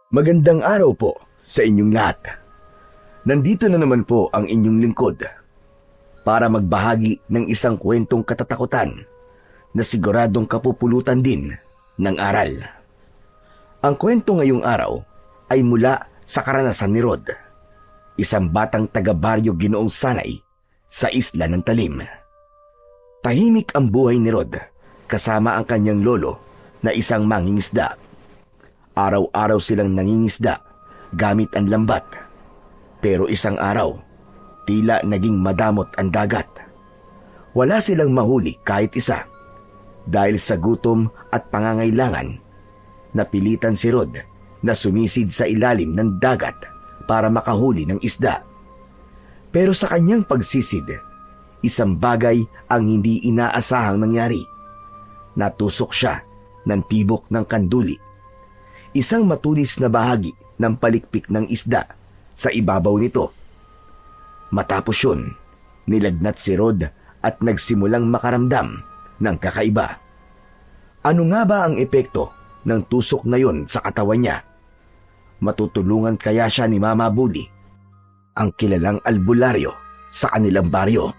Magandang araw po sa inyong lahat. Nandito na naman po ang inyong lingkod para magbahagi ng isang kwentong katatakutan na siguradong kapupulutan din ng aral. Ang kwento ngayong araw ay mula sa karanasan ni Rod, isang batang taga-baryo Ginoong Sanay sa Isla ng Talim. Tahimik ang buhay ni Rod kasama ang kanyang lolo na isang mangingisda. Araw-araw silang nangingisda gamit ang lambat. Pero isang araw, tila naging madamot ang dagat. Wala silang mahuli kahit isa. Dahil sa gutom at pangangailangan, napilitan si Rod na sumisid sa ilalim ng dagat para makahuli ng isda. Pero sa kanyang pagsisid, isang bagay ang hindi inaasahang nangyari. Natusok siya ng tibok ng kanduli, isang matulis na bahagi ng palikpik ng isda sa ibabaw nito. Matapos yun, nilagnat si Rod at nagsimulang makaramdam ng kakaiba. Ano nga ba ang epekto ng tusok na yon sa katawan niya? Matutulungan kaya siya ni Mama Bully, ang kilalang albularyo sa kanilang baryo?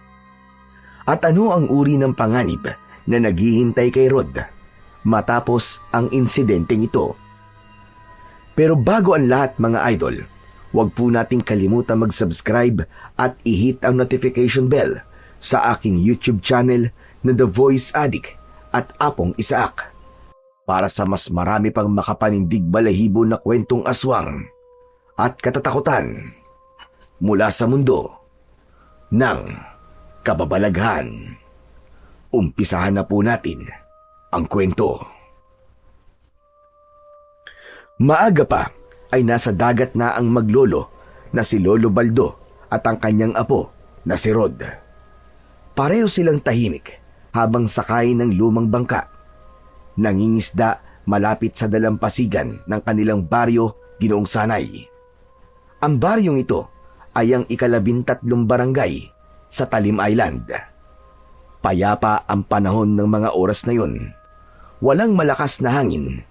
At ano ang uri ng panganib na naghihintay kay Rod matapos ang insidenteng ito? Pero bago ang lahat mga idol, huwag po nating kalimutan mag-subscribe at i-hit ang notification bell sa aking YouTube channel na The Voice Addict at Apong Isaak para sa mas marami pang makapanindig balahibo na kwentong aswang at katatakutan mula sa mundo ng kababalaghan. Umpisahan na po natin ang kwento. Maaga pa ay nasa dagat na ang maglolo na si Lolo Baldo at ang kanyang apo na si Rod. Pareho silang tahimik habang sakay ng lumang bangka. Nangingisda malapit sa dalampasigan ng kanilang baryo Ginoong Sanay. Ang baryong ito ay ang ika-13 barangay sa Talim Island. Payapa ang panahon ng mga oras na yun. Walang malakas na hangin.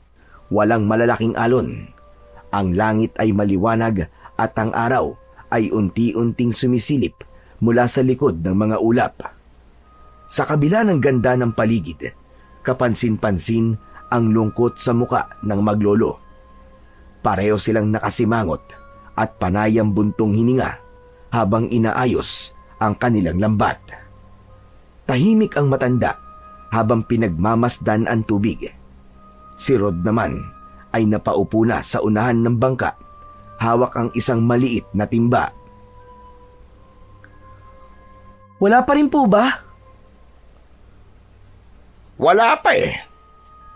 Walang malalaking alon. Ang langit ay maliwanag at ang araw ay unti-unting sumisilip mula sa likod ng mga ulap. Sa kabila ng ganda ng paligid, kapansin-pansin ang lungkot sa muka ng maglolo. Pareho silang nakasimangot at panayang buntong hininga habang inaayos ang kanilang lambat. Tahimik ang matanda habang pinagmamasdan ang tubig. Si Rod naman ay napaupo na sa unahan ng bangka, hawak ang isang maliit na timba. Wala pa rin po ba? Wala pa eh.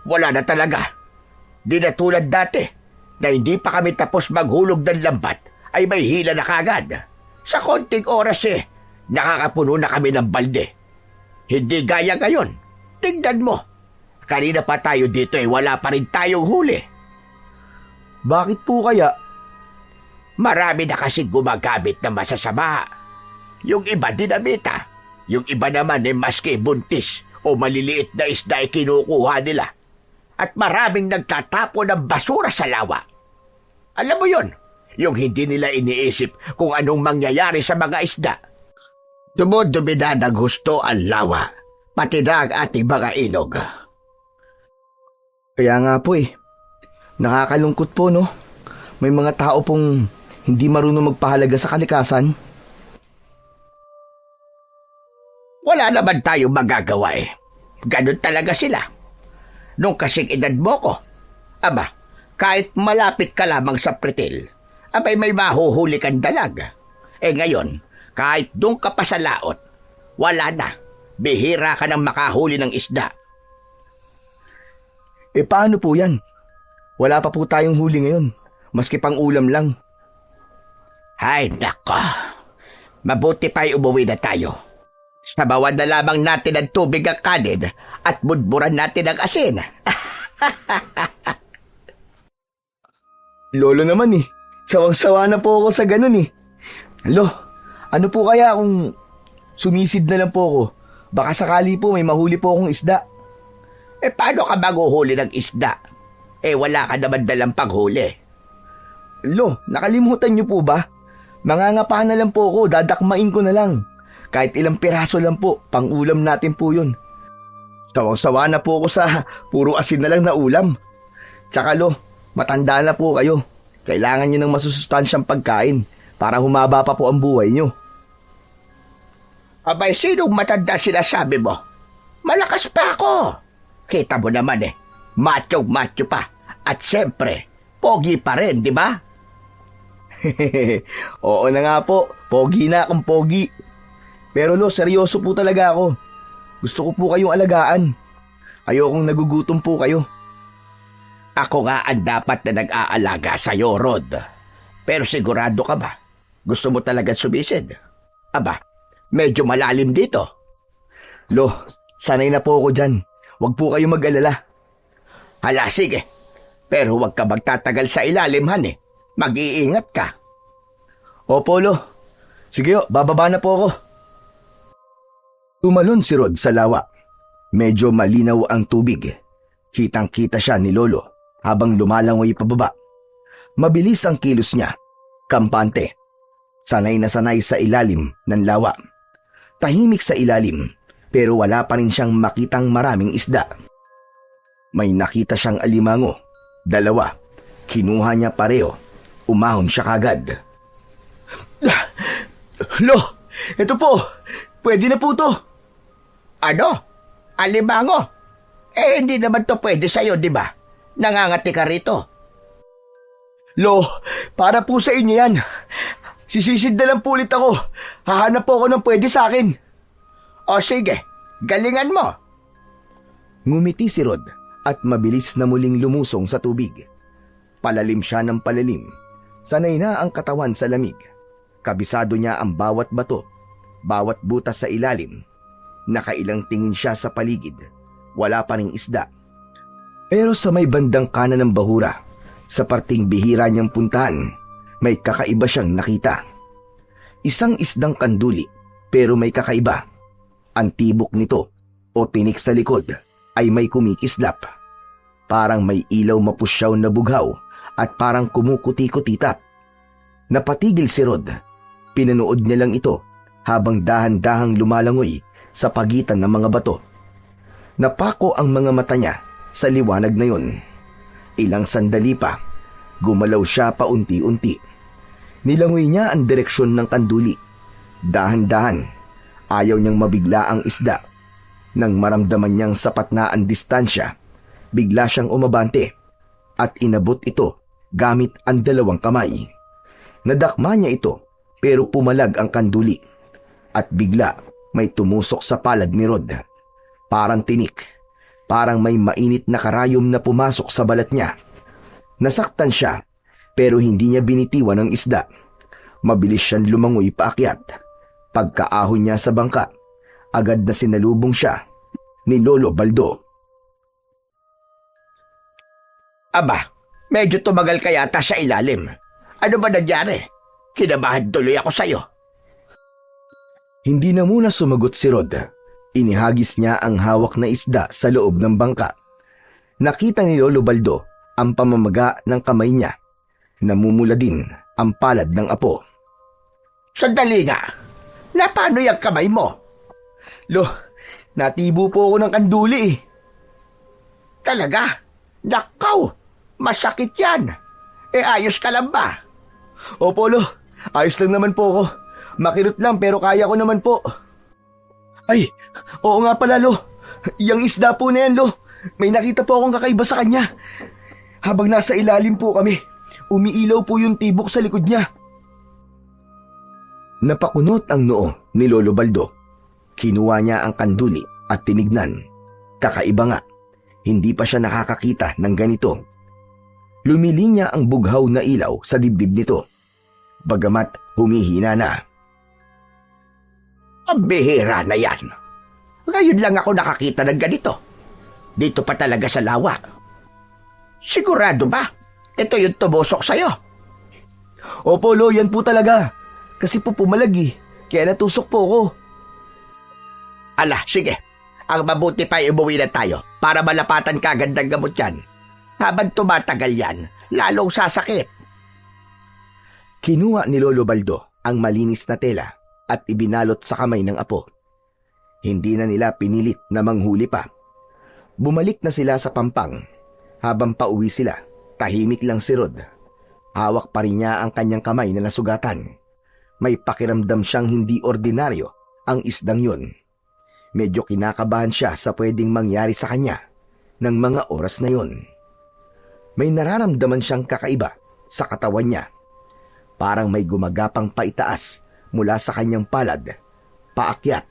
Wala na talaga. Di na tulad dati na hindi pa kami tapos maghulog ng lambat ay may hila na kagad. Sa konting oras nakakapuno na kami ng balde. Hindi gaya ngayon. Tingnan mo. Kanina pa tayo dito wala pa rin tayong huli. Bakit po kaya? Marami na kasi gumagamit na masasama. Yung iba dinamita. Yung iba naman maski buntis o maliliit na isda kinukuha nila. At maraming nagtatapo ng basura sa lawa. Alam mo yon, yung hindi nila iniisip kung anong mangyayari sa mga isda. Dumudumi na ng husto ang lawa, pati na ang ating mga ilog. Kaya nga po nakakalungkot po no. May mga tao pong hindi marunong magpahalaga sa kalikasan. Wala naman tayong magagawa Ganon talaga sila. Nung kasing edad mo ko, aba, kahit malapit ka lamang sa pretil, abay may mahuhuli kang dalag. Ngayon, kahit doon ka pa sa laot, wala na. Bihira ka nang makahuli ng isda. Paano po yan? Wala pa po tayong huli ngayon, maski pang ulam lang. Ay, nako. Mabuti pa'y umuwi na tayo. Sabawan na lamang natin ang tubig ang kanin at budburan natin ang asin. Lolo naman sawang-sawa na po ako sa ganun Lo, ano po kaya kung sumisid na lang po ako? Baka sakali po may mahuli po akong isda. Paano ka maguhuli ng isda? Wala ka naman dalang paghuli. Lo, nakalimutan niyo po ba? Mangangapa na lang po ako, dadakmain ko na lang. Kahit ilang piraso lang po, pang-ulam natin po yun. Sawang-sawa na po ako sa puro asin na lang na ulam. Tsaka lo, matanda na po kayo. Kailangan niyo ng masusustansyang pagkain para humaba pa po ang buhay niyo. Abay, sinong matanda sinasabi mo? Malakas pa ako. Kita mo naman macho pa. At siyempre, pogi pa rin, di ba? Oo na nga po, pogi na akong pogi. Pero lo, seryoso po talaga ako. Gusto ko po kayong alagaan. Ayokong nagugutom po kayo. Ako nga ang dapat na nag-aalaga sa'yo, Rod. Pero sigurado ka ba? Gusto mo talaga sumisid? Aba, medyo malalim dito. Lo, sanay na po ako dyan. Huwag po kayo mag-alala. Hala, sige. Pero huwag ka magtatagal sa ilalim, han. Mag-iingat ka. Opo, lo. Sige, bababa na po ako. Tumalon si Rod sa lawa. Medyo malinaw ang tubig. Kitang-kita siya ni Lolo habang lumalangoy pababa. Mabilis ang kilos niya. Kampante. Sanay na sanay sa ilalim ng lawa. Tahimik sa ilalim, pero wala pa rin siyang makitang maraming isda. May nakita siyang alimango. 2. Kinuha niya pareho. Umahon siya kagad. Lo, ito po. Pwede na po to. Ano? Alimango? Hindi naman to pwede sa'yo, di ba? Nangangati ka rito. Lo, para po sa inyo yan. Sisisid na lang po ulit ako. Hahanap po ako ng pwede sa akin. O sige, galingan mo. Ngumiti si Rod at mabilis na muling lumusong sa tubig. Palalim siya ng palalim. Sanay na ang katawan sa lamig. Kabisado niya ang bawat bato, bawat butas sa ilalim. Nakailang tingin siya sa paligid. Wala pa ring isda. Pero sa may bandang kanan ng bahura, sa parting bihira niyang puntahan, may kakaiba siyang nakita. Isang isdang kanduli, pero may kakaiba. Ang tibok nito, o tinik sa likod, ay may kumikislap. Parang may ilaw mapusyaw na bughaw at parang kumukuti-kutitap. Napatigil si Rod. Pinanood niya lang ito habang dahan-dahang lumalangoy sa pagitan ng mga bato. Napako ang mga mata niya sa liwanag na yun. Ilang sandali pa, gumalaw siya paunti-unti. Nilangoy niya ang direksyon ng kanduli. Dahan-dahan, ayaw niyang mabigla ang isda. Nang maramdaman niyang sapat na ang distansya, bigla siyang umabante at inabot ito gamit ang 2 kamay. Nadakma niya ito pero pumalag ang kanduli at bigla may tumusok sa palad ni Rod. Parang tinik, parang may mainit na karayom na pumasok sa balat niya. Nasaktan siya pero hindi niya binitiwan ang isda. Mabilis siyang lumangoy paakyat. Pagkaahon niya sa bangka, agad na sinalubong siya ni Lolo Baldo. Aba, medyo tumagal ka yata sa ilalim. Ano ba nangyari? Kinabahan tuloy ako sa'yo. Hindi na muna sumagot si Rod. Inihagis niya ang hawak na isda sa loob ng bangka. Nakita ni Lolo Baldo ang pamamaga ng kamay niya. Namumula din ang palad ng apo. Sandali nga. Paano yung kamay mo? Lo, natibo po ako ng kanduli eh. Talaga? Nakaw! Masakit yan. Ayos ka lang ba? Opo, lo. Ayos lang naman po ako. Makirot lang pero kaya ko naman po. Ay, oo nga pala, lo. Yang isda po na yan, lo. May nakita po akong kakaiba sa kanya. Habang nasa ilalim po kami, umiilaw po yung tibok sa likod niya. Napakunot ang noo ni Lolo Baldo. Kinuha niya ang kanduli at tinignan. Kakaiba nga, hindi pa siya nakakakita ng ganito. Lumilinya ang bughaw na ilaw sa dibdib nito. Bagamat humihina na. Ang bihira na yan. Ngayon lang ako nakakita ng ganito. Dito pa talaga sa lawa. Sigurado ba? Ito yung tumusok sa'yo. Opo, lo, yan po talaga. Kasi po pumalag eh. Kaya natusok po ako. Ala, sige. Ang mabuti pa umuwi na tayo para malapatan ka agad ng gamot yan. Habang tumatagal yan, lalong sasakit. Kinuha ni Lolo Baldo ang malinis na tela at ibinalot sa kamay ng apo. Hindi na nila pinilit na manghuli pa. Bumalik na sila sa pampang. Habang pauwi sila, tahimik lang si Rod. Hawak pa rin niya ang kanyang kamay na nasugatan. May pakiramdam siyang hindi ordinaryo ang isdang yun. Medyo kinakabahan siya sa pwedeng mangyari sa kanya ng mga oras na yun. May nararamdaman siyang kakaiba sa katawan niya. Parang may gumagapang paitaas mula sa kanyang palad, paakyat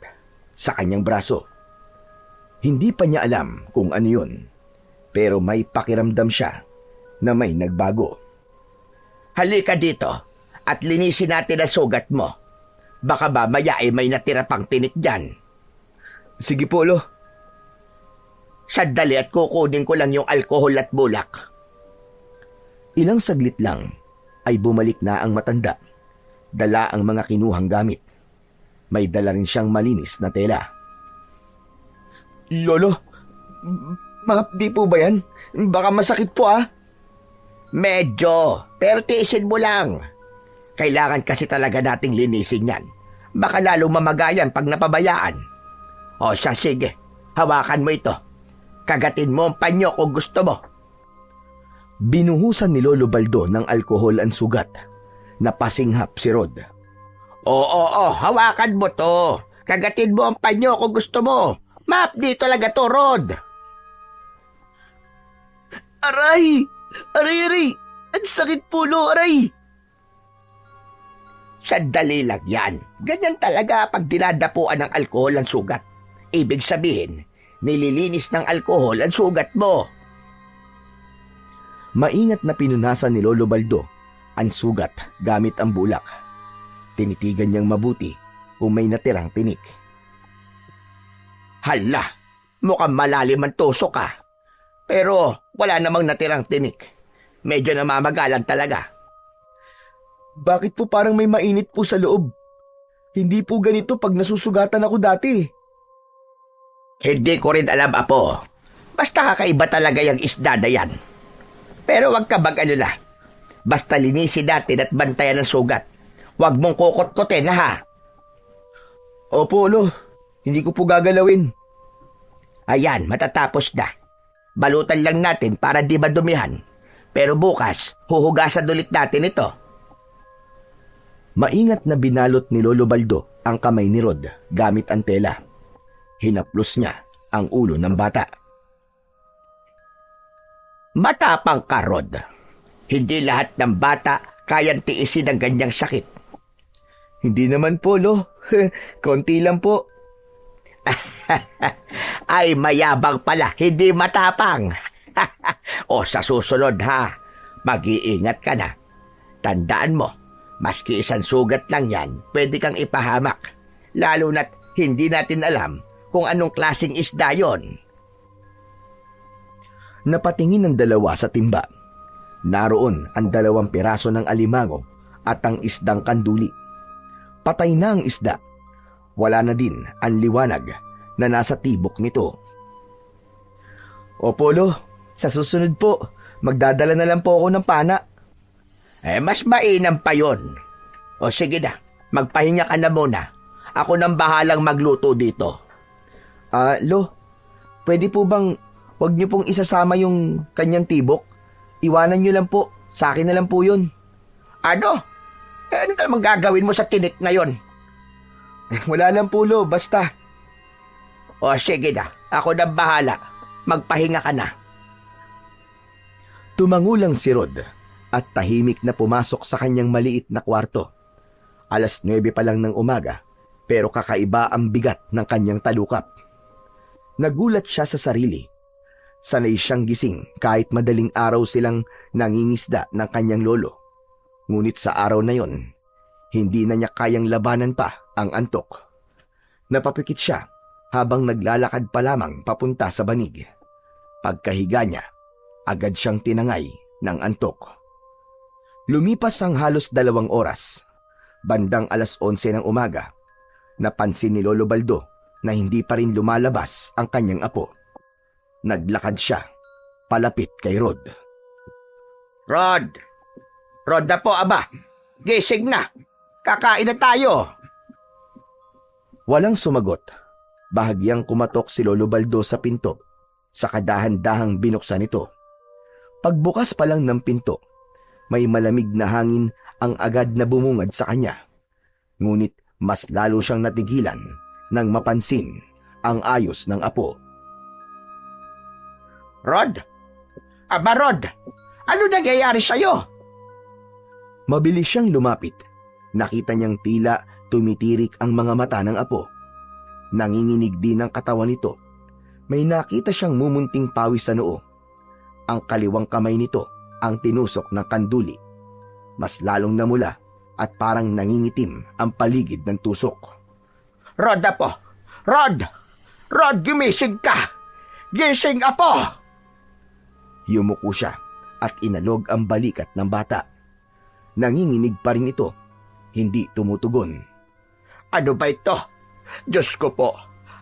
sa kanyang braso. Hindi pa niya alam kung ano yun, pero may pakiramdam siya na may nagbago. Halika dito at linisin natin ang sugat mo. Baka ba maya ay may natira pang tinik dyan. Sige po, Lo. Sandali at kukunin ko lang yung alkohol at bulak. Ilang saglit lang ay bumalik na ang matanda. Dala ang mga kinuhang gamit. May dala rin siyang malinis na tela. Lolo, mahapdi po ba yan? Baka masakit po Medyo, pero tiisin mo lang. Kailangan kasi talaga nating linisin yan. Baka lalong mamagayan pag napabayaan. O siya, sige. Hawakan mo ito. Kagatin mo ang panyo kung gusto mo. Binuhusan ni Lolo Baldo ng alkohol ang sugat. Napasinghap si Rod. Oo, hawakan mo to. Kagatin mo ang panyo kung gusto mo. Mahapdi talaga to, Rod. Aray! Aray! Ang sakit po, Lo! Aray! Sandali lang yan. Ganyan talaga pag dinadapuan ng alkohol ang sugat. Ibig sabihin, nililinis ng alkohol ang sugat mo. Maingat na pinunasan ni Lolo Baldo ang sugat gamit ang bulak. Tinitigan niyang mabuti kung may natirang tinik. Hala, mukhang malalim ang tusok ka. Pero wala namang natirang tinik. Medyo namamagalan talaga. Bakit po parang may mainit po sa loob? Hindi po ganito pag nasusugatan ako dati. Hindi ko rin alam, Apo. Basta kakaiba talaga yung isda na yan. Pero wag ka mag-alala. Basta linisin natin at bantayan ang sugat. Wag mong kukot-kotin, ha? Opo, Lo. Hindi ko po gagalawin. Ayan, matatapos na. Balutan lang natin para di madumihan. Pero bukas, huhugasan ulit natin ito. Maingat na binalot ni Lolo Baldo ang kamay ni Rod gamit ang tela. Hinaplos niya ang ulo ng bata. Matapang ka, Rod. Hindi lahat ng bata kayang tiisin ang ganyang sakit. Hindi naman po, Lo. Konti lang po. Ay, mayabang pala, hindi matapang. O sa susunod, ha, mag-iingat ka na. Tandaan mo, maski isang sugat lang yan, pwede kang ipahamak. Lalo na't hindi natin alam kung anong klaseng isda yon. Napatingin ang dalawa sa timba. Naroon ang 2 piraso ng alimango at ang isdang kanduli. Patay na ang isda. Wala na din ang liwanag na nasa tibok nito. Opo, Lo. Sa susunod po, magdadala na lang po ako ng pana. Mas mainam pa yon. O sige na, magpahinga ka na muna. Ako nang bahalang magluto dito. Lo, pwede po bang wag niyo pong isasama yung kanyang tibok? Iwanan niyo lang po. Sa akin na lang po yun. Ano? Ano namang gagawin mo sa tinik ngayon? Wala lang po, Lo. Basta. O sige na, ako nang bahala. Magpahinga ka na. Tumangulang si Rod at tahimik na pumasok sa kanyang maliit na kwarto. 9:00 pa lang ng umaga, pero kakaiba ang bigat ng kanyang talukap. Nagulat siya sa sarili. Sanay siyang gising kahit madaling araw silang nangingisda ng kanyang lolo. Ngunit sa araw na yon, hindi na niya kayang labanan pa ang antok. Napapikit siya habang naglalakad pa lamang papunta sa banig. Pagkahiga niya, agad siyang tinangay ng antok. Lumipas ang halos 2 oras. Bandang 11:00 ng umaga, napansin ni Lolo Baldo na hindi pa rin lumalabas ang kanyang apo. Naglakad siya palapit kay Rod. Rod! Rod na po, aba! gising na. Kakain na tayo. Walang sumagot. Bahagyang kumatok si Lolo Baldo sa pinto. Sa kadahan-dahang binuksan ito. Pagbukas pa lang ng pinto, may malamig na hangin ang agad na bumungad sa kanya. Ngunit mas lalo siyang natigilan nang mapansin ang ayos ng apo. Rod? Aba, Rod, ano nangyayari sa'yo? Mabilis siyang lumapit. Nakita niyang tila tumitirik ang mga mata ng apo. Nanginginig din ang katawan nito. May nakita siyang mumunting pawis sa noo. Ang kaliwang kamay nito ang tinusok ng kanduli. Mas lalong namula at parang nangingitim ang paligid ng tusok. Rod, apo! Rod! Rod, gumising ka! Gising, apo! Yumuko siya at inalog ang balikat ng bata. Nanginginig pa rin ito. Hindi tumutugon. Ano ba ito? Diyos ko po,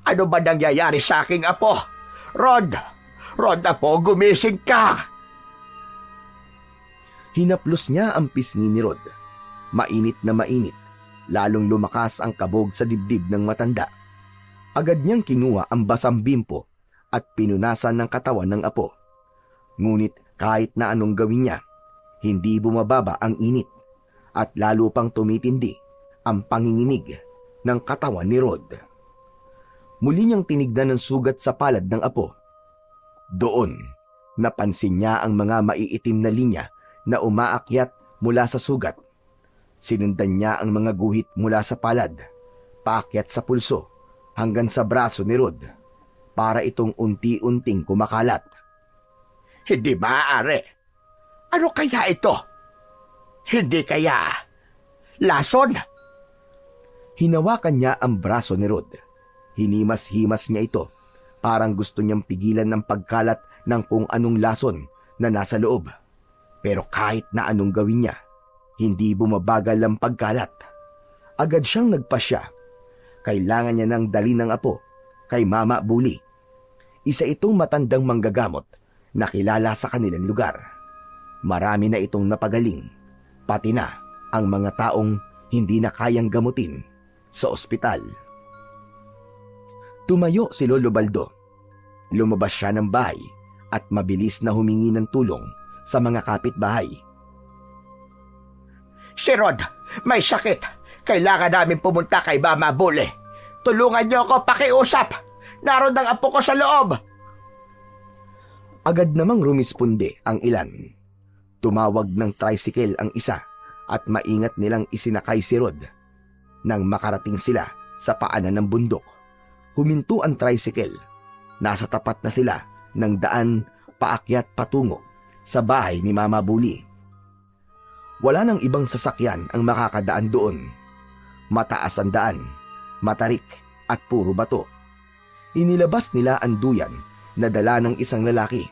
ano ba nangyayari sa aking apo? Rod! Rod, apo, gumising ka! Hinaplos niya ang pisngi ni Rod. Mainit na mainit. Lalong lumakas ang kabog sa dibdib ng matanda. Agad niyang kinuha ang basang bimpo at pinunasan ng katawan ng apo. Ngunit kahit na anong gawin niya, hindi bumababa ang init at lalo pang tumitindi ang panginginig ng katawan ni Rod. Muli niyang tinignan ang sugat sa palad ng apo. Doon, napansin niya ang mga maiitim na linya na umaakyat mula sa sugat. Sinundan niya ang mga guhit mula sa palad, paakyat sa pulso, hanggang sa braso ni Rod, para itong unti-unting kumakalat. Hindi maaari. Ano kaya ito? Hindi kaya lason? Hinawakan niya ang braso ni Rod. Hinimas-himas niya ito. Parang gusto niyang pigilan ng pagkalat ng kung anong lason na nasa loob. Pero kahit na anong gawin niya, hindi bumabagal ang pagkalat. Agad siyang nagpasya. Kailangan niya nang dali ng apo kay Mama Buli. Isa itong matandang manggagamot na kilala sa kanilang lugar. Marami na itong napagaling, pati na ang mga taong hindi na kayang gamutin sa ospital. Tumayo si Lolo Baldo. Lumabas siya ng bahay at mabilis na humingi ng tulong sa mga kapitbahay. Si Rod, may sakit. Kailangan namin pumunta kay Mama Buli. Tulungan niyo ako pakiusap. Naroon ang apo ko sa loob. Agad namang rumisponde ang ilan. Tumawag ng tricycle ang isa at maingat nilang isinakay si Rod. Nang makarating sila sa paanan ng bundok, huminto ang tricycle. Nasa tapat na sila ng daan paakyat patungo sa bahay ni Mama Buli. Wala nang ibang sasakyan ang makakadaan doon. Mataas ang daan, matarik at puro bato. Inilabas nila ang duyan na dala ng isang lalaki.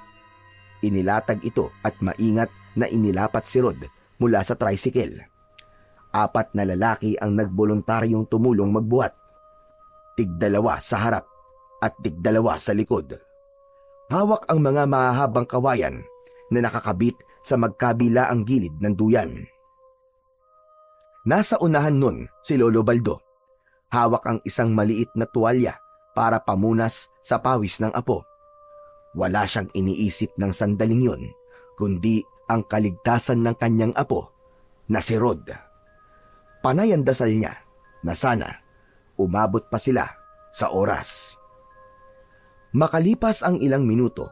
Inilatag ito at maingat na inilapat si Rod mula sa tricycle. 4 na lalaki ang nagboluntaryong tumulong magbuhat. Tig-2 sa harap at tig-2 sa likod. Hawak ang mga mahahabang kawayan na nakakabit sa magkabila ang gilid ng duyan. Nasa unahan nun si Lolo Baldo. Hawak ang isang maliit na tuwalya para pamunas sa pawis ng apo. Wala siyang iniisip ng sandaling yun, kundi ang kaligtasan ng kanyang apo na si Rod. Panay ang dasal niya na sana umabot pa sila sa oras. Makalipas ang ilang minuto,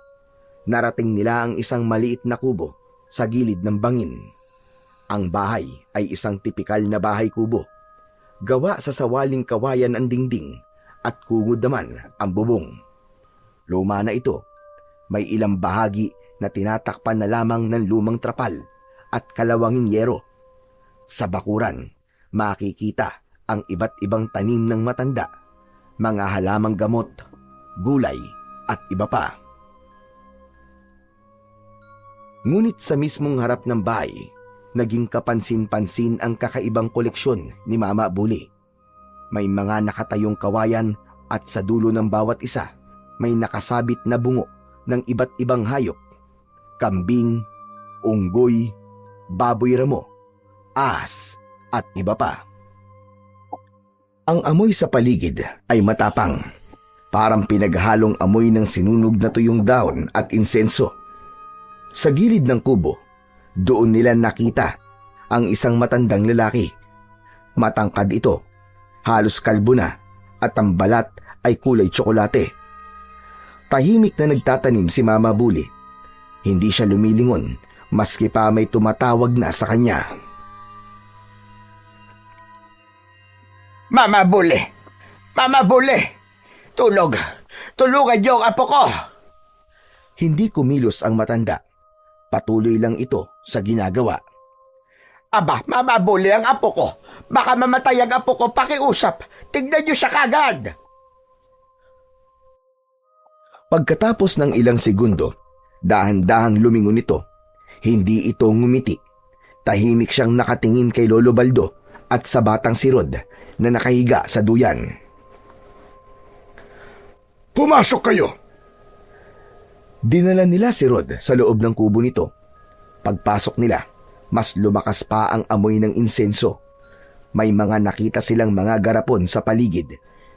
narating nila ang isang maliit na kubo sa gilid ng bangin. Ang bahay ay isang tipikal na bahay kubo. Gawa sa sawaling kawayan ang dingding at kungod naman ang bubong. Luma na ito. May ilang bahagi na tinatakpan na lamang ng lumang trapal at kalawanging yero. Sa bakuran, makikita ang iba't ibang tanim ng matanda, mga halamang gamot, gulay at iba pa. Ngunit sa mismong harap ng bahay, naging kapansin-pansin ang kakaibang koleksyon ni Mama Buli. May mga nakatayong kawayan at sa dulo ng bawat isa may nakasabit na bungo ng iba't ibang hayop. Kambing, unggoy, baboy ramo, ahas at iba pa. Ang amoy sa paligid ay matapang, parang pinaghalong amoy ng sinunog na tuyong dahon at insenso. Sa gilid ng kubo, doon nila nakita ang isang matandang lalaki. Matangkad ito, halos kalbo na, at ang balat ay kulay tsokolate. Tahimik na nagtatanim si Mama Buli. Hindi siya lumilingon, maski pa may tumatawag na sa kanya. Mama Buli! Mama Buli! Tulog! Tulungan niyo ang apo ko! Hindi kumilos ang matanda. Patuloy lang ito sa ginagawa. Aba, Mama Buli ang apo ko! Baka mamatay ang apo ko, pakiusap! Tignan niyo siya kagad! Pagkatapos ng ilang segundo, dahan-dahang lumingon ito. Hindi ito ngumiti. Tahimik siyang nakatingin kay Lolo Baldo at sa batang si Rod na nakahiga sa duyan. Pumasok kayo! Dinala nila si Rod sa loob ng kubo nito. Pagpasok nila, mas lumakas pa ang amoy ng insenso. May mga nakita silang mga garapon sa paligid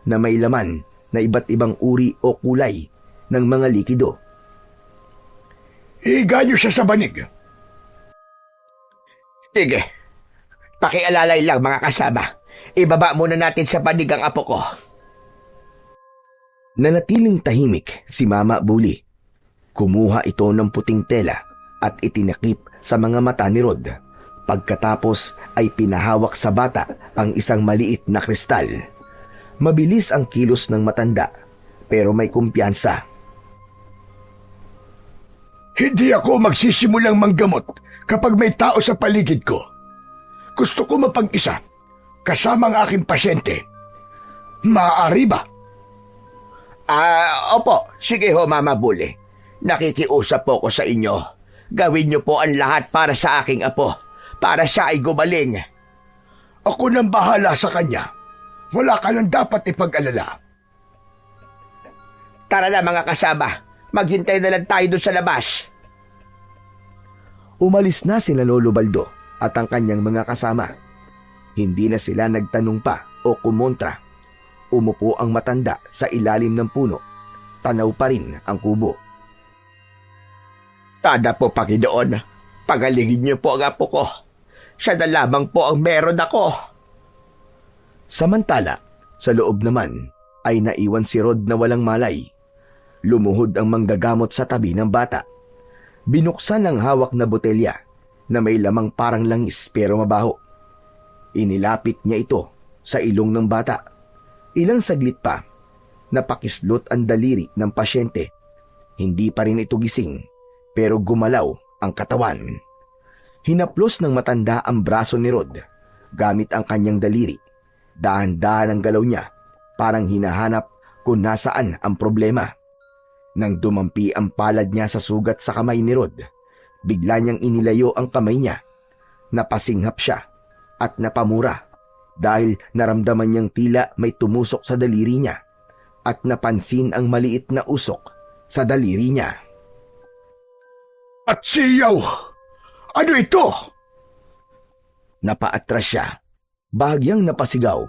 na may laman na iba't ibang uri o kulay ng mga likido. Higa niyo siya sa banig. Sige, pakialalay lang mga kasama. Ibaba muna natin sa banig ang apo ko. Nanatiling tahimik si Mama Buli. Kumuha ito ng puting tela at itinakip sa mga mata ni Rod. Pagkatapos ay pinahawak sa bata ang isang maliit na kristal. Mabilis ang kilos ng matanda pero may kumpiyansa. Hindi ako magsisimulang manggamot kapag may tao sa paligid ko. Gusto ko mapag-isa kasama ang aking pasyente. Maaari ba? Opo. Sige ho, Mama Buli. Nakikiusap po ko sa inyo. Gawin niyo po ang lahat para sa aking apo. Para siya ay gumaling. Ako nang bahala sa kanya. Wala ka nang dapat ipag-alala. Tara na mga kasama. Maghintay na lang tayo doon sa labas. Umalis na sila Lolo Baldo at ang kanyang mga kasama. Hindi na sila nagtanong pa o kumontra. Umupo ang matanda sa ilalim ng puno. Tanaw pa rin ang kubo. Tada po, Panginoon. Pagalingin niyo po ang apo ko. Siya na lamang po ang meron ako. Samantala, sa loob naman ay naiwan si Rod na walang malay. Lumuhod ang manggagamot sa tabi ng bata. Binuksan ang hawak na botelya na may lamang parang langis pero mabaho. Inilapit niya ito sa ilong ng bata. Ilang saglit pa, napakislot ang daliri ng pasyente. Hindi pa rin ito gising pero gumalaw ang katawan. Hinaplos ng matanda ang braso ni Rod gamit ang kanyang daliri. Dahan-dahan ang galaw niya, parang hinahanap kung nasaan ang problema. Nang dumampi ang palad niya sa sugat sa kamay ni Rod, bigla niyang inilayo ang kamay niya. Napasinghap siya at napamura dahil naramdaman niyang tila may tumusok sa daliri niya at napansin ang maliit na usok sa daliri niya. At siyaw! Ano ito? Napaatras siya. Bahagyang napasigaw,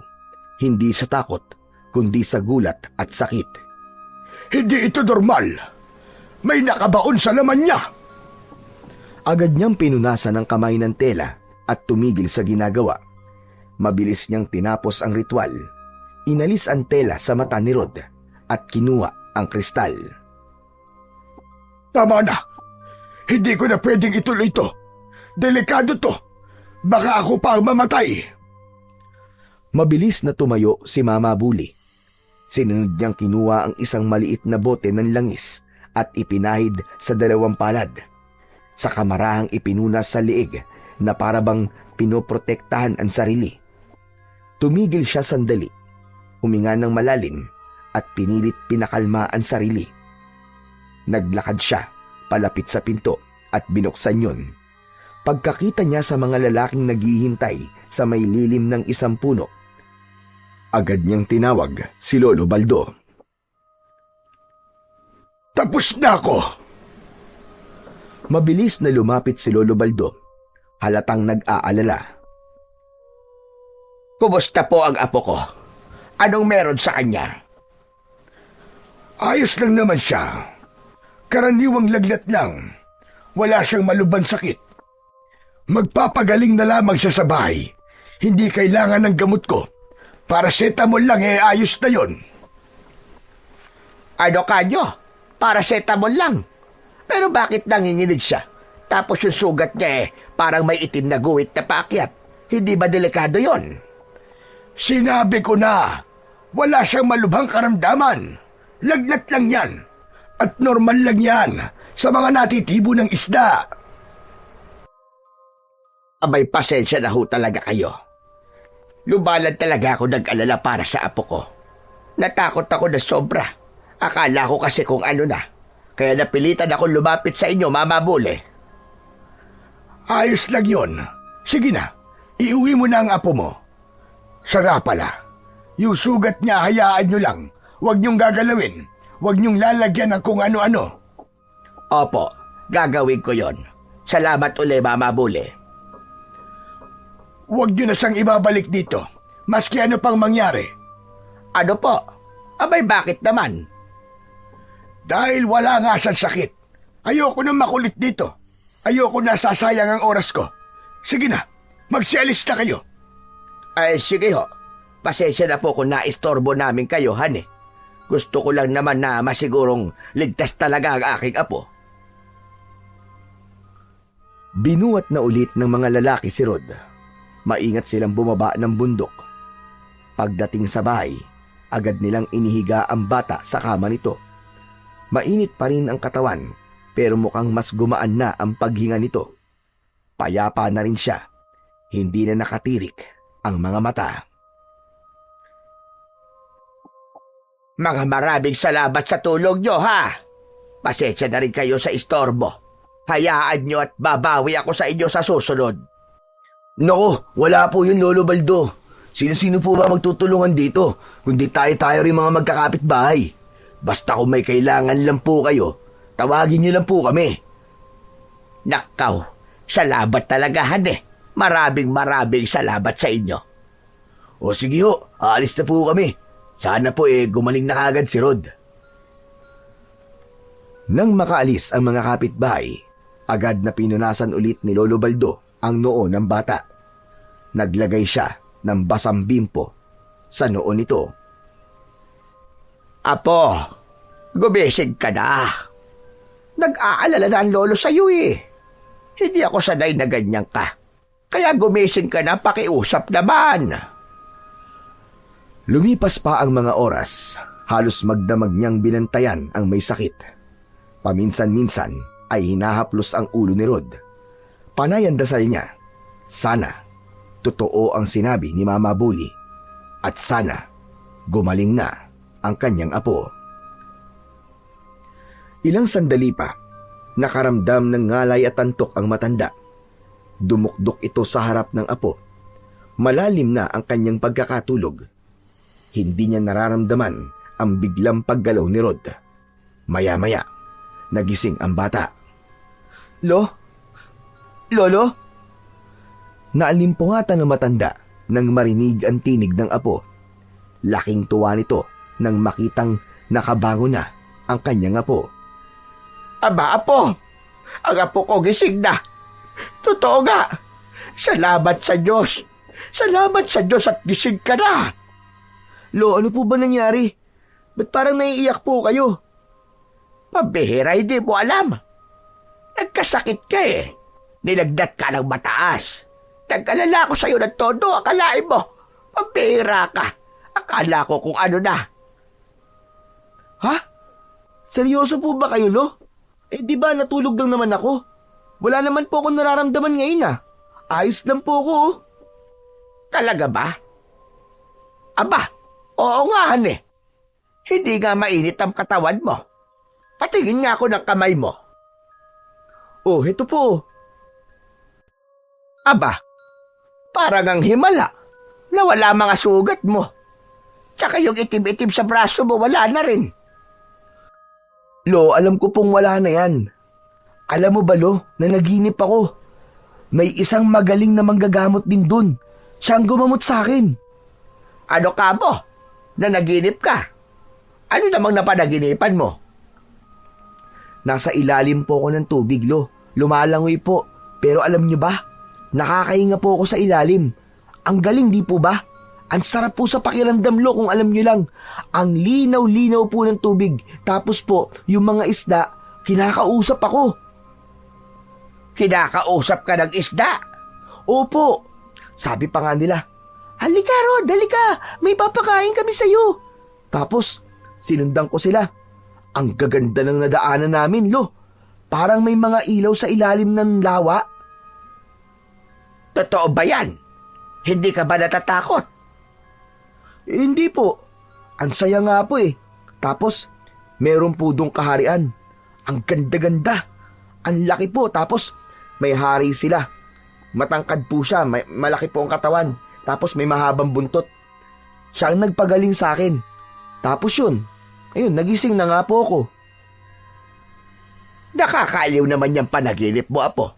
hindi sa takot, kundi sa gulat at sakit. Hindi ito normal. May nakabaon sa laman niya. Agad niyang pinunasan ang kamay ng tela at tumigil sa ginagawa. Mabilis niyang tinapos ang ritual. Inalis ang tela sa mata ni Rod at kinuha ang kristal. Tama na. Hindi ko na pwedeng ituloy ito. Delikado to. Baka ako pa ang mamatay. Mabilis na tumayo si Mama Buli. Sinunod niyang kinuha ang isang maliit na bote ng langis at ipinahid sa dalawang palad. Sa kamarahang ipinunas sa liig na parabang pinoprotektahan ang sarili. Tumigil siya sandali, huminga ng malalim at pinilit pinakalma ang sarili. Naglakad siya palapit sa pinto at binuksan yun. Pagkakita niya sa mga lalaking naghihintay sa may lilim ng isang puno, agad niyang tinawag si Lolo Baldo. Tapos na ako. Mabilis na lumapit si Lolo Baldo, halatang nag-aalala. Kumusta po ang apo ko? Anong meron sa kanya? Ayos lang naman siya. Karaniwang laglat lang. Wala siyang malubhang sakit. Magpapagaling na lamang siya sa bahay. Hindi kailangan ng gamot ko. Paracetamol lang ayos na yon. Ano kanyo? Paracetamol lang. Pero bakit nanginginig siya? Tapos yung sugat niya parang may itim na guhit na paakyat. Hindi ba delikado yon? Sinabi ko na, wala siyang malubhang karamdaman. Lagnat lang yan. At normal lang yan sa mga natitibo ng isda. Abay, pasensya na ho talaga kayo. Lubalan talaga ako nag-alala para sa apo ko. Natakot ako na sobra. Akala ko kasi kung ano na. Kaya napilitan akong lumapit sa inyo, Mama Bule. Ayos lang yon. Sige na, iuwi mo na ang apo mo. Siya nga pala, yung sugat niya hayaan nyo lang. Huwag niyong gagalawin. Huwag niyong lalagyan ng kung ano-ano. Opo, gagawin ko yon. Salamat uli, Mama Bule. Huwag niyo na siyang ibabalik dito. Maski ano pang mangyari. Ano po? Abay, bakit naman? Dahil wala nga siyang sakit. Ayoko na makulit dito. Ayoko na sasayang ang oras ko. Sige na, magsialis na kayo. Ay, sige ho. Pasensya na po kung naistorbo namin kayo, Han. Gusto ko lang naman na masigurong ligtas talaga ang aking apo. Binuhat na ulit ng mga lalaki si Rod. Maingat silang bumaba ng bundok. Pagdating sa bahay, agad nilang inihiga ang bata sa kama nito. Mainit pa rin ang katawan, pero mukhang mas gumaan na ang paghinga nito. Payapa na rin siya. Hindi na nakatirik ang mga mata. Mga maraming salamat sa tulong nyo, ha? Pasensya na rin kayo sa istorbo. Hayaan nyo at babawi ako sa inyo sa susunod. Nako, wala po yun, Lolo Baldo. Sino-sino po ba magtutulungan dito? Kundi tayo-tayo rin mga magkakapit-bahay. Basta kung may kailangan lang po kayo, tawagin niyo lang po kami. Nakaw, salamat talaga, Han. Maraming salamat sa inyo. O sige ho, aalis na po kami. Sana po gumaling na kagad si Rod. Nang makaalis ang mga kapitbahay, agad na pinunasan ulit ni Lolo Baldo ang noo ng bata. Naglagay siya ng basang bimpo sa noo nito. Apo, gumising ka na. Nag-aalala na ang lolo sa'yo eh. Hindi ako sanay na ganyan ka. Kaya gumising ka na, pakiusap naman. Lumipas pa ang mga oras, halos magdamag niyang binantayan ang may sakit. Paminsan-minsan ay hinahaplos ang ulo ni Rod. Panay ang dasal niya. Sana totoo ang sinabi ni Mama Bully at sana gumaling na ang kanyang apo. Ilang sandali pa, nakaramdam ng ngalay at antok ang matanda. Dumukdok ito sa harap ng apo. Malalim na ang kanyang pagkakatulog. Hindi niya nararamdaman ang biglang paggalaw ni Rod. Maya-maya, nagising ang bata. Lolo? Naalimpungatan ng matanda nang marinig ang tinig ng apo. Laking tuwa nito nang makitang nakabango na ang kanyang apo. Aba, apo! Ang apo ko gising na. Totoo nga. Salamat sa Diyos. Salamat sa Diyos at gising ka na. Lo, ano po ba nangyari? Ba't parang naiiyak po kayo? Pabihira, hindi mo alam. Nagkasakit ka eh. Nilagnat ka ng mataas. Nag-alala ko sa'yo ng todo. Akalain mo, pabihira ka. Akala ko kung ano na. Ha? Seryoso po ba kayo, Lo? Di ba natulog lang naman ako? Wala naman po akong nararamdaman ngayon ah. Ayos lang po ako oh. Talaga ba? Aba, oo nga Hindi nga mainit ang katawan mo. Patingin nga ako ng kamay mo. Oh, ito po. Aba, parang ang himala. Nawala mga sugat mo. Tsaka yung itim-itim sa braso mo, wala na rin. Lo, alam ko pong wala na yan. Alam mo ba, Lo, na naginip ako. May isang magaling na manggagamot din dun. Siya ang gumamot sa akin. Ano ka mo? Nanaginip ka? Ano namang napanaginipan mo? Nasa ilalim po ako ng tubig, Lo. Lumalangoy po. Pero alam niyo ba, nakakahinga po ako sa ilalim. Ang galing, di po ba? Ang sarap po sa pakiramdam, Lo, kung alam niyo lang. Ang linaw-linaw po ng tubig. Tapos po, yung mga isda, kinakausap ako. Kinakausap ka ng isda? Opo. Sabi pa nga nila, halika, Rod, halika. May papakain kami sa'yo. Tapos, sinundan ko sila. Ang gaganda ng nadaanan namin, Lo. Parang may mga ilaw sa ilalim ng lawa. Totoo ba yan? Hindi ka ba natatakot? Hindi po. Ang saya nga po eh. Tapos, meron po dong kaharian. Ang ganda-ganda. Ang laki po. Tapos, may hari sila. Matangkad po siya. Malaki po ang katawan. Tapos, may mahabang buntot. Siya ang nagpagaling sa akin. Tapos yun. Ayun, nagising na nga po ako. Nakakaaliw naman yung panaginip mo, Apo.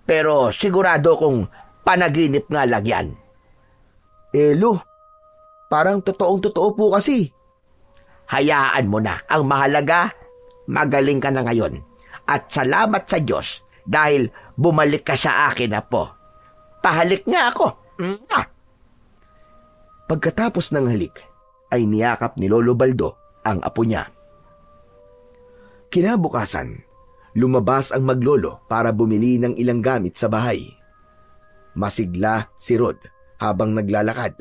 Pero sigurado kung panaginip nga lang yan. Lo, parang totoong-totoo po kasi. Hayaan mo na. Ang mahalaga, magaling ka na ngayon. At salamat sa Diyos dahil bumalik ka sa akin, Apo. Pahalik nga ako. Mwah! Pagkatapos ng halik, ay niyakap ni Lolo Baldo ang apo niya. Kinabukasan, lumabas ang maglolo para bumili ng ilang gamit sa bahay. Masigla si Rod habang naglalakad.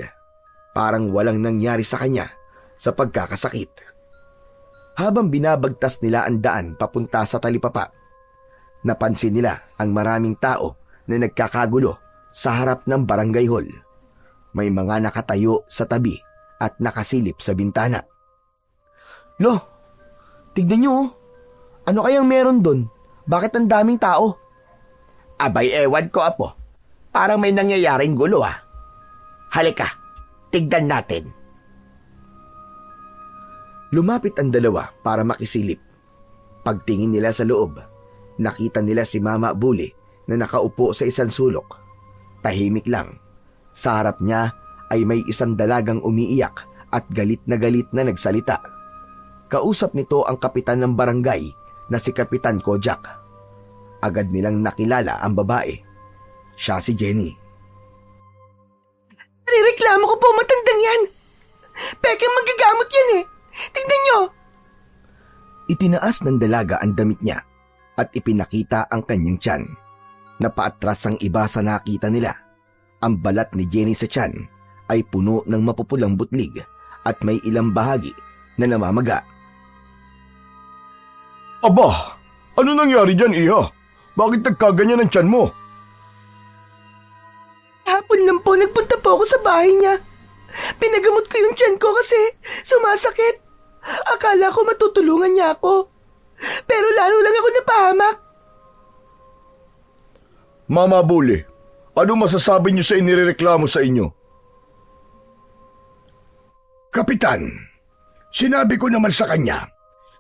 Parang walang nangyari sa kanya sa pagkakasakit. Habang binabagtas nila ang daan papunta sa talipapa, napansin nila ang maraming tao na nagkakagulo sa harap ng barangay hall. May mga nakatayo sa tabi at nakasilip sa bintana. Lo, tignan nyo. Ano kayang meron doon? Bakit ang daming tao? Abay, ewan ko, Apo. Parang may nangyayaring gulo, ah. Halika, tignan natin. Lumapit ang dalawa para makisilip. Pagtingin nila sa loob, nakita nila si Mama Buli na nakaupo sa isang sulok. Tahimik lang. Sa harap niya ay may isang dalagang umiiyak at galit na nagsalita. Kausap nito ang kapitan ng barangay na si Kapitan Kojak. Agad nilang nakilala ang babae. Siya si Jenny. Nireklamo ko po matandang yan. Pekeng magagamot yan eh. Tingnan nyo. Itinaas ng dalaga ang damit niya at ipinakita ang kanyang tiyan. Napaatras ang iba sa nakita nila. Ang balat ni Jenny sa tiyan ay puno ng mapupulang butlig at may ilang bahagi na namamaga. Aba, ano nangyari dyan, Iha? Bakit nagkaganyan ang tiyan mo? Hapon lang po nagpunta po ako sa bahay niya. Pinagamot ko yung tiyan ko kasi sumasakit. Akala ko matutulungan niya ako. Pero lalo lang ako napahamak. Mama Buli, ano masasabi niyo sa inireklamo sa inyo? Kapitan, sinabi ko naman sa kanya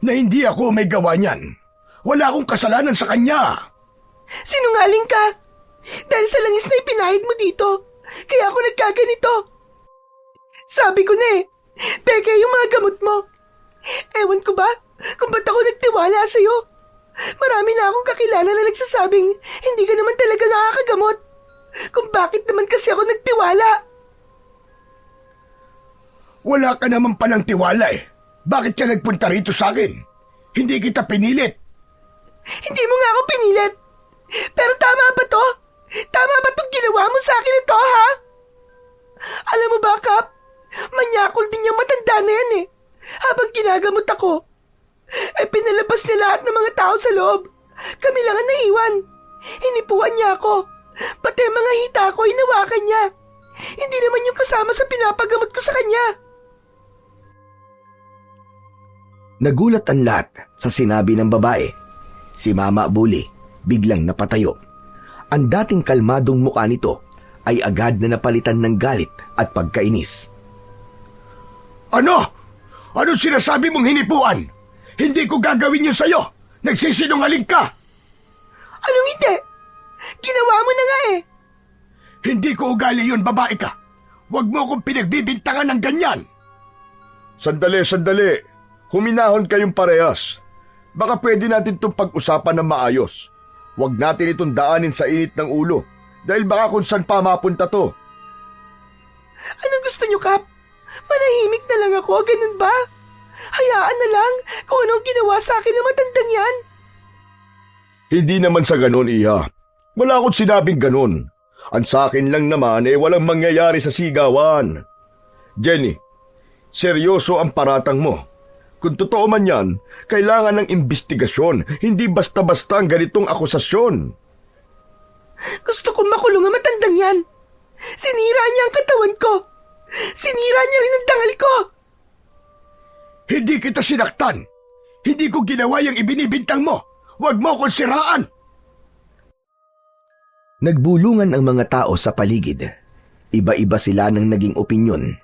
na hindi ako may gawa niyan. Wala akong kasalanan sa kanya. Sinungaling ka. Dahil sa langis na ipinahid mo dito, kaya ako nagkaganito. Sabi ko na eh, peke yung mga gamot mo. Ewan ko ba kung ba't ako nagtiwala sa'yo? Marami na akong kakilala na nagsasabing hindi ka naman talaga nakakagamot. Kung bakit naman kasi ako nagtiwala? Wala ka naman palang tiwala eh. Bakit ka nagpunta rito sa akin? Hindi kita pinilit. Hindi mo nga ako pinilit. Pero tama ba to? Tama ba itong ginawa mo sa akin ito, ha? Alam mo ba, Kap? Manyakol din yung matanda na yan eh. Habang ginagamot ako, ay pinalabas niya lahat ng mga tao sa loob. Kami lang ang naiwan. Hinipuan niya ako. Pati ang mga hita ko, hinawakan niya. Hindi naman yung kasama sa pinapagamot ko sa kanya. Nagulat ang lahat sa sinabi ng babae. Si Mama Buli biglang napatayo. Ang dating kalmadong mukha nito ay agad na napalitan ng galit at pagkainis. Ano? Ano sinasabi mong hinipuan? Hindi ko gagawin yun sa'yo. Nagsisinungaling ka. Anong hindi? Ginawa mo na nga eh. Hindi ko ugali yun, babae ka. Huwag mo akong pinagbibintangan ng ganyan. Sandali, sandali. Huminahon kayong parehas. Baka pwede natin itong pag-usapan ng maayos. Huwag natin itong daanin sa init ng ulo. Dahil baka kung saan pa mapunta to. Anong gusto niyo, Kap? Manahimik na lang ako, ganun ba? Hayaan na lang kung anong ginawa sa akin ng matandang yan. Hindi naman sa ganon, Iha. Wala akong sinabing ganon. Ang sa akin lang naman walang mangyayari sa sigawan. Jenny, seryoso ang paratang mo. Kung totoo man yan, kailangan ng imbestigasyon, hindi basta-basta ang ganitong akusasyon. Gusto kong makulong ang matandang yan. Sinira niya ang katawan ko. Sinira niya rin ang dangal ko. Hindi kita sinaktan. Hindi ko ginawa yung ibinibintang mo. Huwag mo akong siraan. Nagbulungan ang mga tao sa paligid. Iba-iba sila ng naging opinyon.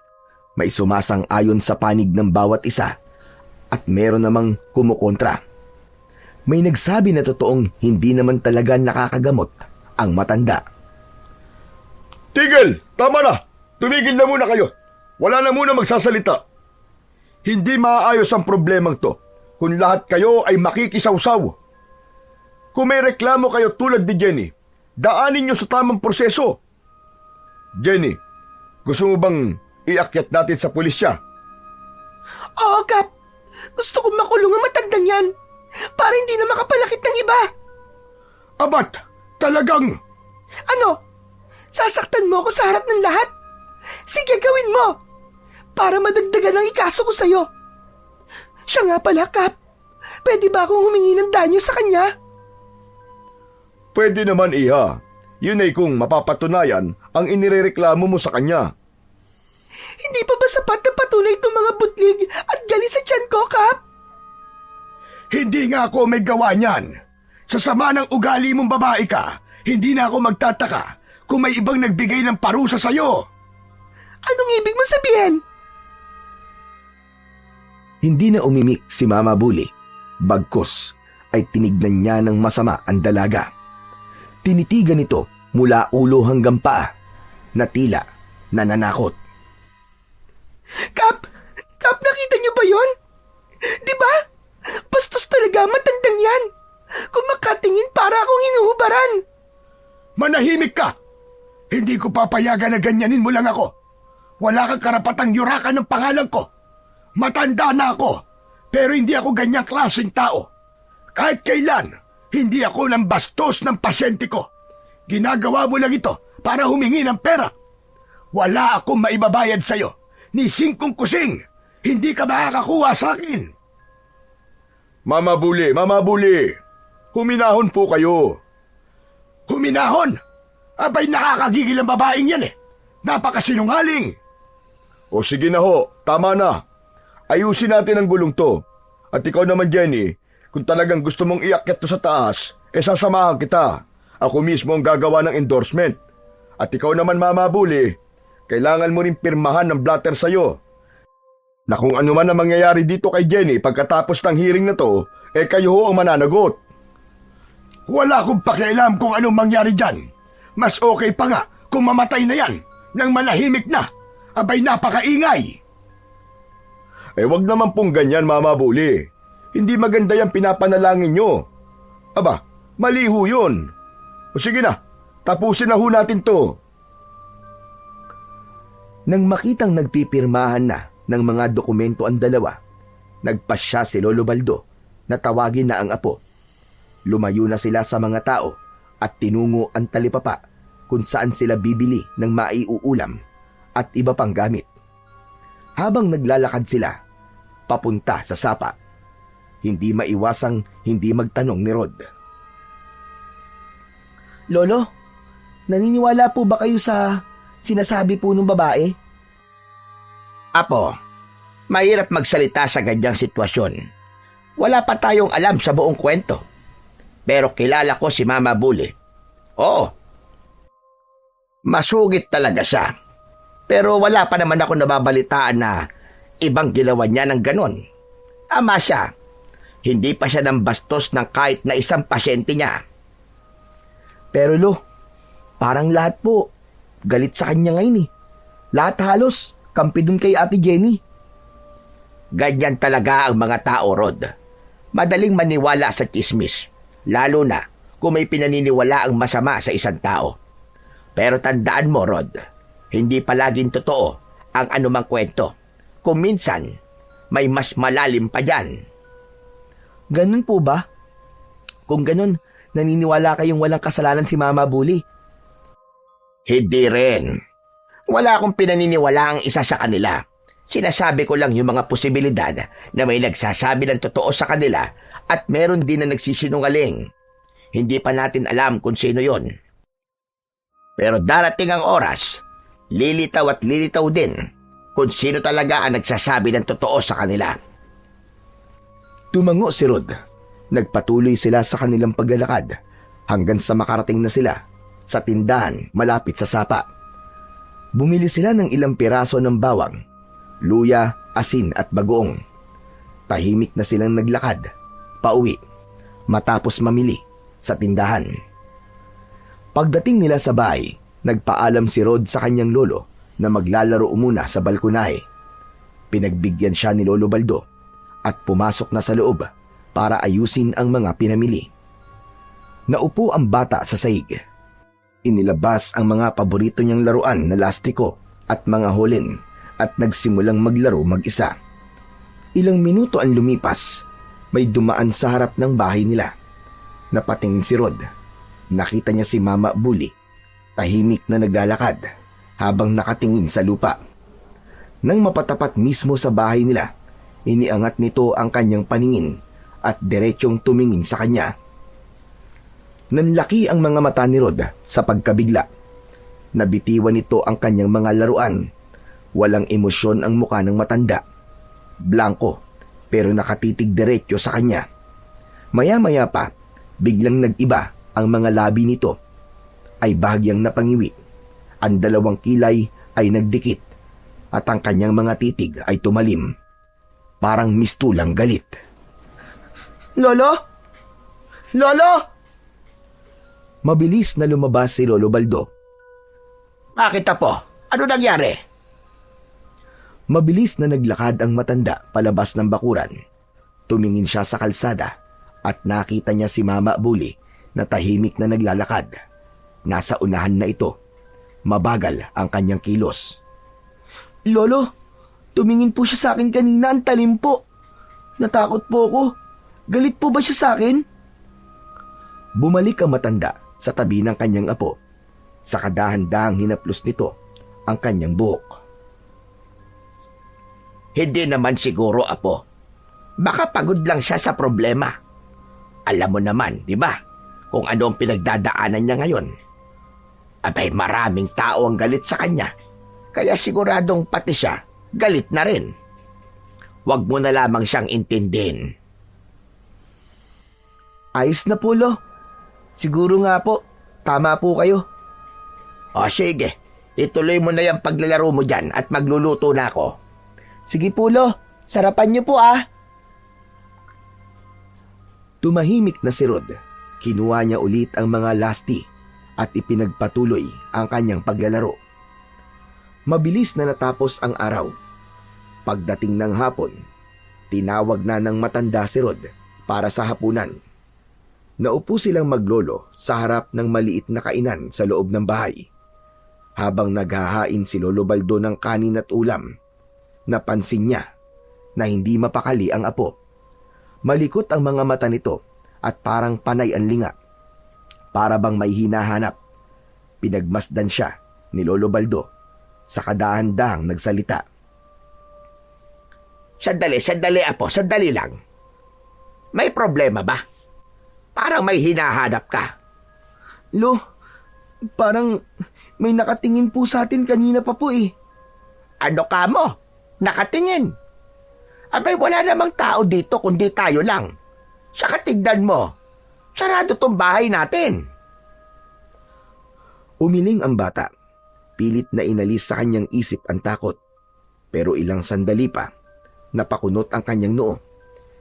May sumasang-ayon sa panig ng bawat isa at meron namang kumukontra. May nagsabi na totoong hindi naman talaga nakakagamot ang matanda. Tigil! Tama na! Tumigil na muna kayo! Wala na muna magsasalita. Hindi maaayos ang problemang to kung lahat kayo ay makikisawsaw. Kung may reklamo kayo tulad ni Jenny, daanin nyo sa tamang proseso. Jenny, gusto mo bang iakyat natin sa pulisya? Oo, Kap. Gusto kong makulong ang matandang yan para hindi na makapalakit ng iba. Abat, talagang... Ano? Sasaktan mo ako sa harap ng lahat? Sige, gawin mo. Para madagdagan ang ikaso ko sa'yo. Siya nga pala, Kap. Pwede ba akong humingi ng danyo sa kanya? Pwede naman, Iha. Yun ay kung mapapatunayan ang inirereklamo mo sa kanya. Hindi pa ba sapat na patunay itong mga butlig at gali sa tiyan ko, Kap? Hindi nga ako may gawa niyan. Sa sama ng ugali mong babae ka, hindi na ako magtataka kung may ibang nagbigay ng parusa sa'yo. Anong ibig mo sabihin? Hindi na umimik si Mama Bully. Bagkus ay tinignan niya ng masama ang dalaga. Tinitigan ito mula ulo hanggang paa na tila nananakot. Kap, nakita niyo ba yon? Di ba? Bastos talaga matandang yan. Kung makatingin para akong hinuhubaran. Manahimik ka! Hindi ko papayagan na ganyanin mo lang ako. Wala kang karapatang yurakan ng pangalan ko. Matanda na ako, pero hindi ako ganyang klaseng tao. Kahit kailan, hindi ako nang bastos ng pasyente ko. Ginagawa mo lang ito para humingi ng pera. Wala akong maibabayad sa'yo. Ni singkong kusing, hindi ka makakakuha sa akin. Mama Bully, huminahon po kayo. Huminahon? Abay, nakakagigil ang babaeng yan eh. Napakasinungaling. O sige na ho, tama na. Ayusin natin ang gulong to. At ikaw naman, Jenny, kung talagang gusto mong iakyat to sa taas, sasamahan kita. Ako mismo ang gagawa ng endorsement. At ikaw naman, Mama Bully, kailangan mo rin pirmahan ng blatter sa'yo. Na kung ano man ang mangyayari dito kay Jenny pagkatapos ng hearing na to, kayo ho ang mananagot. Wala akong pakialam kung anong mangyari dyan. Mas okay pa nga kung mamatay na yan nang manahimik na. Abay, napakaingay. Wag naman pong ganyan, Mama Bully. Hindi maganda yung pinapanalangin nyo. Aba, mali ho yun. O sige na, tapusin na ho natin to. Nang makitang nagpipirmahan na ng mga dokumento ang dalawa, nagpasya si Lolo Baldo na tawagin na ang apo. Lumayo na sila sa mga tao at tinungo ang talipapa kung saan sila bibili ng maiuulam at iba pang gamit. Habang naglalakad sila, papunta sa sapa, hindi maiwasang hindi magtanong ni Rod. Lolo, naniniwala po ba kayo sa sinasabi po ng babae? Apo, mahirap magsalita sa ganyang sitwasyon. Wala pa tayong alam sa buong kwento. Pero kilala ko si Mama Bully. Oo. Masugit talaga siya. Pero wala pa naman ako nababalitaan na ibang ginawa niya ng ganon. Ama siya. Hindi pa siya nang bastos ng kahit na isang pasyente niya. Pero Lo, parang lahat po galit sa kanya ngayon eh. Lahat halos, kampi dun kay Ate Jenny. Ganyan talaga ang mga tao, Rod. Madaling maniwala sa chismis, lalo na kung may pinaniniwala ang masama sa isang tao. Pero tandaan mo, Rod, hindi palaging totoo ang anumang kwento. Kung minsan, may mas malalim pa dyan. Ganun po ba? Kung ganun, naniniwala kayong walang kasalanan si Mama Bully. Hindi rin. Wala akong pinaniniwala ang isa sa kanila. Sinasabi ko lang yung mga posibilidad na may nagsasabi ng totoo sa kanila at meron din na nagsisinungaling. Hindi pa natin alam kung sino yon. Pero darating ang oras, lilitaw at lilitaw din kung sino talaga ang nagsasabi ng totoo sa kanila. Tumango si Rod. Nagpatuloy sila sa kanilang paglalakad hanggang sa makarating na sila sa tindahan malapit sa sapa. Bumili sila ng ilang piraso ng bawang, luya, asin at bagoong. Tahimik na silang naglakad, pauwi, matapos mamili sa tindahan. Pagdating nila sa bahay, nagpaalam si Rod sa kanyang lolo na maglalaro muna sa balkonahe. Pinagbigyan siya ni Lolo Baldo at pumasok na sa loob para ayusin ang mga pinamili. Naupo ang bata sa sahig. Inilabas ang mga paborito niyang laruan na lastiko at mga holin at nagsimulang maglaro mag-isa. Ilang minuto ang lumipas, may dumaan sa harap ng bahay nila. Napatingin si Rod. Nakita niya si Mama Bully, tahimik na naglalakad habang nakatingin sa lupa. Nang mapatapat mismo sa bahay nila, iniangat nito ang kanyang paningin at diretsyong tumingin sa kanya. Nanlaki ang mga mata ni Rod sa pagkabigla. Nabitiwan nito ang kanyang mga laruan. Walang emosyon ang mukha ng matanda. Blanko, pero nakatitig diretsyo sa kanya. Maya-maya pa, biglang nag-iba ang mga labi nito. Ay bahagyang napangiwi. Ang dalawang kilay ay nagdikit at ang kanyang mga titig ay tumalim. Parang mistulang galit. Lolo? Lolo? Mabilis na lumabas si Lolo Baldo. Bakit apo? Ano nangyari? Mabilis na naglakad ang matanda palabas ng bakuran. Tumingin siya sa kalsada at nakita niya si Mama Bully na tahimik na naglalakad. Nasa unahan na ito. Mabagal ang kanyang kilos. Lolo, tumingin po siya sa akin kanina, ang talim po. Natakot po ako. Galit po ba siya sa akin? Bumalik ang matanda sa tabi ng kanyang apo. Sa kadahan-dahang hinaplos nito ang kanyang buhok. Hindi naman siguro, apo. Baka pagod lang siya sa problema. Alam mo naman, di ba, kung ano ang pinagdadaanan niya ngayon. Abay, maraming tao ang galit sa kanya. Kaya siguradong pati siya, galit na rin. Huwag mo na lamang siyang intindihin. Ayos na po, Lo. Siguro nga po, tama po kayo. O sige, ituloy mo na yung paglalaro mo dyan at magluluto na ako. Sige po, Lo. Sarapan niyo po, ah. Tumahimik na si Rod. Kinuha niya ulit ang mga lasti at ipinagpatuloy ang kanyang paglalaro. Mabilis na natapos ang araw. Pagdating ng hapon, tinawag na ng matanda si Rod para sa hapunan. Naupo silang maglolo sa harap ng maliit na kainan sa loob ng bahay. Habang naghahain si Lolo Baldo ng kanin at ulam, napansin niya na hindi mapakali ang apo. Malikot ang mga mata nito at parang panay ang linga. Para bang may hinahanap. Pinagmasdan siya ni Lolo Baldo. Sa kadahan-dahang nagsalita. Sandali, apo, sandali lang. May problema ba? Parang may hinahanap ka. Lo, parang may nakatingin po sa atin kanina pa po eh. Ano ka mo? Nakatingin. Abay, wala namang tao dito kundi tayo lang. Saka tignan mo, sarado tong bahay natin. Umiling ang bata. Pilit na inalis sa kanyang isip ang takot. Pero ilang sandali pa, napakunot ang kanyang noo.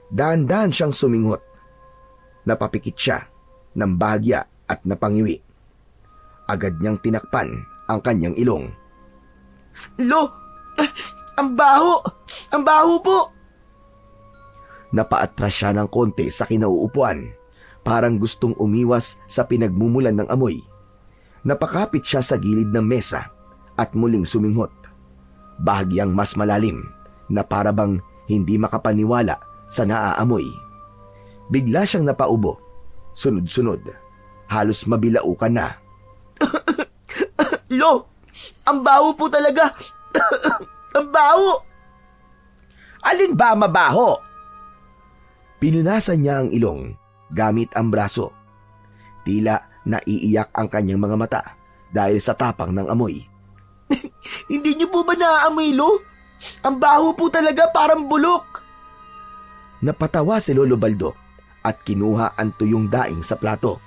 Dahan-dahan siyang suminghot. Napapikit siya ng bahagya at napangiwi. Agad niyang tinakpan ang kanyang ilong. Lo, ang baho! Ang baho po! Napaatras siya ng konti sa kinauupuan, parang gustong umiwas sa pinagmumulan ng amoy. Napakapit siya sa gilid ng mesa at muling suminghot. Bahagyang mas malalim na parabang hindi makapaniwala sa naaamoy. Bigla siyang napaubo, sunod-sunod, halos mabilaukan na. Lo, ang baho po talaga! Ang baho! Alin ba mabaho? Pinunasan niya ang ilong gamit ang braso. Tila naiiyak ang kanyang mga mata dahil sa tapang ng amoy. Hindi niyo po ba naaamoy, Lo? Ang baho po talaga, parang bulok. Napatawa si Lolo Baldo at kinuha ang tuyong daing sa plato.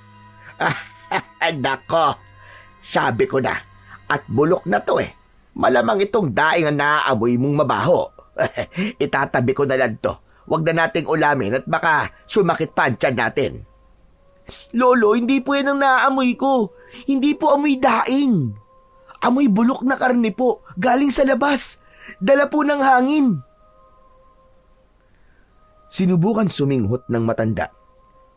Nako, sabi ko na, at bulok na to eh. Malamang itong daing ang naaamoy mong mabaho. Itatabi ko na lang to. Huwag na nating ulamin at baka sumakit pa ang tiyan natin. Lolo, hindi po yan ang naaamoy ko. Hindi po amoy daing. Amoy bulok na karne po, galing sa labas. Dala po ng hangin. Sinubukan suminghot ng matanda,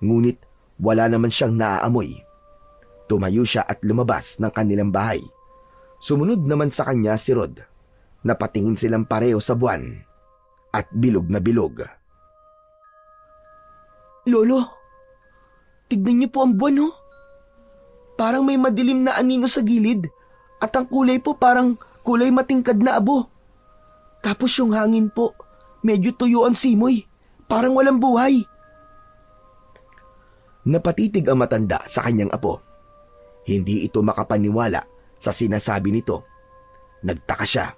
ngunit wala naman siyang naaamoy. Tumayo siya at lumabas ng kanilang bahay. Sumunod naman sa kanya si Rod. Napatingin silang pareho sa buwan at bilog na bilog. Lolo, tignan niyo po ang buwan, oh. Parang may madilim na anino sa gilid at ang kulay po parang kulay matingkad na abo. Tapos yung hangin po, medyo tuyo ang simoy, parang walang buhay. Napatitig ang matanda sa kanyang apo. Hindi ito makapaniwala sa sinasabi nito. Nagtaka siya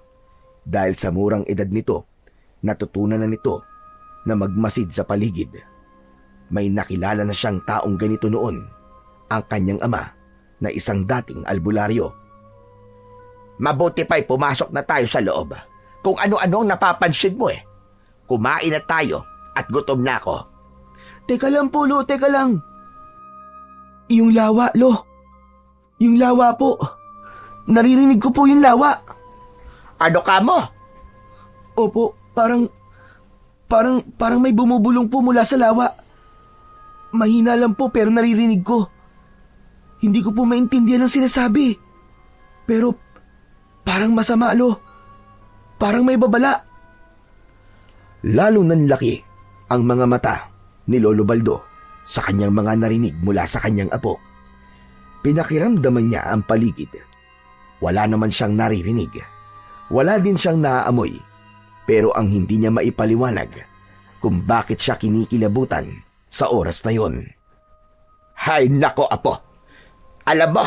dahil sa murang edad nito, natutunan na nito na magmasid sa paligid. May nakilala na siyang taong ganito noon, ang kanyang ama na isang dating albularyo. Mabuti pa'y pumasok na tayo sa loob. Kung ano-ano ang napapansin mo eh. Kumain na tayo at gutom na ako. Teka lang po, Lo, teka lang. Yung lawa, Lo. Yung lawa po. Naririnig ko po yung lawa. Ano ka mo? Opo, parang may bumubulong po mula sa lawa. Mahina lang po pero naririnig ko. Hindi ko po maintindihan ang sinasabi. Pero parang masama, Lo. Parang may babala. Lalo nanlaki ang mga mata ni Lolo Baldo sa kanyang mga narinig mula sa kanyang apo. Pinakiramdaman niya ang paligid. Wala naman siyang naririnig. Wala din siyang naaamoy. Pero ang hindi niya maipaliwanag kung bakit siya kinikilabutan sa oras na yon. Hay nako, apo. Alam mo,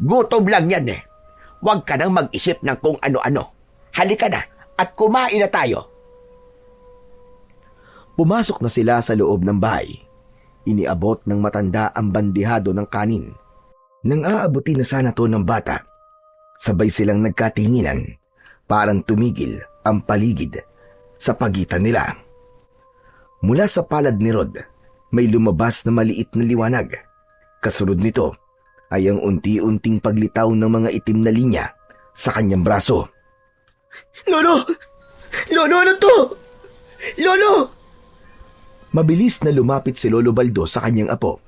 gutom lang yan eh. Huwag ka nang mag-isip ng kung ano-ano. Halika na at kumain na tayo. Pumasok na sila sa loob ng bahay. Iniabot ng matanda ang bandihado ng kanin. Nang aabuti na sana to ng bata, sabay silang nagkatinginan, parang tumigil ang paligid sa pagitan nila. Mula sa palad ni Rod, may lumabas na maliit na liwanag. Kasunod nito ay ang unti-unting paglitaw ng mga itim na linya sa kanyang braso. Lolo! Lolo, ano to? Lolo! Mabilis na lumapit si Lolo Baldo sa kanyang apo.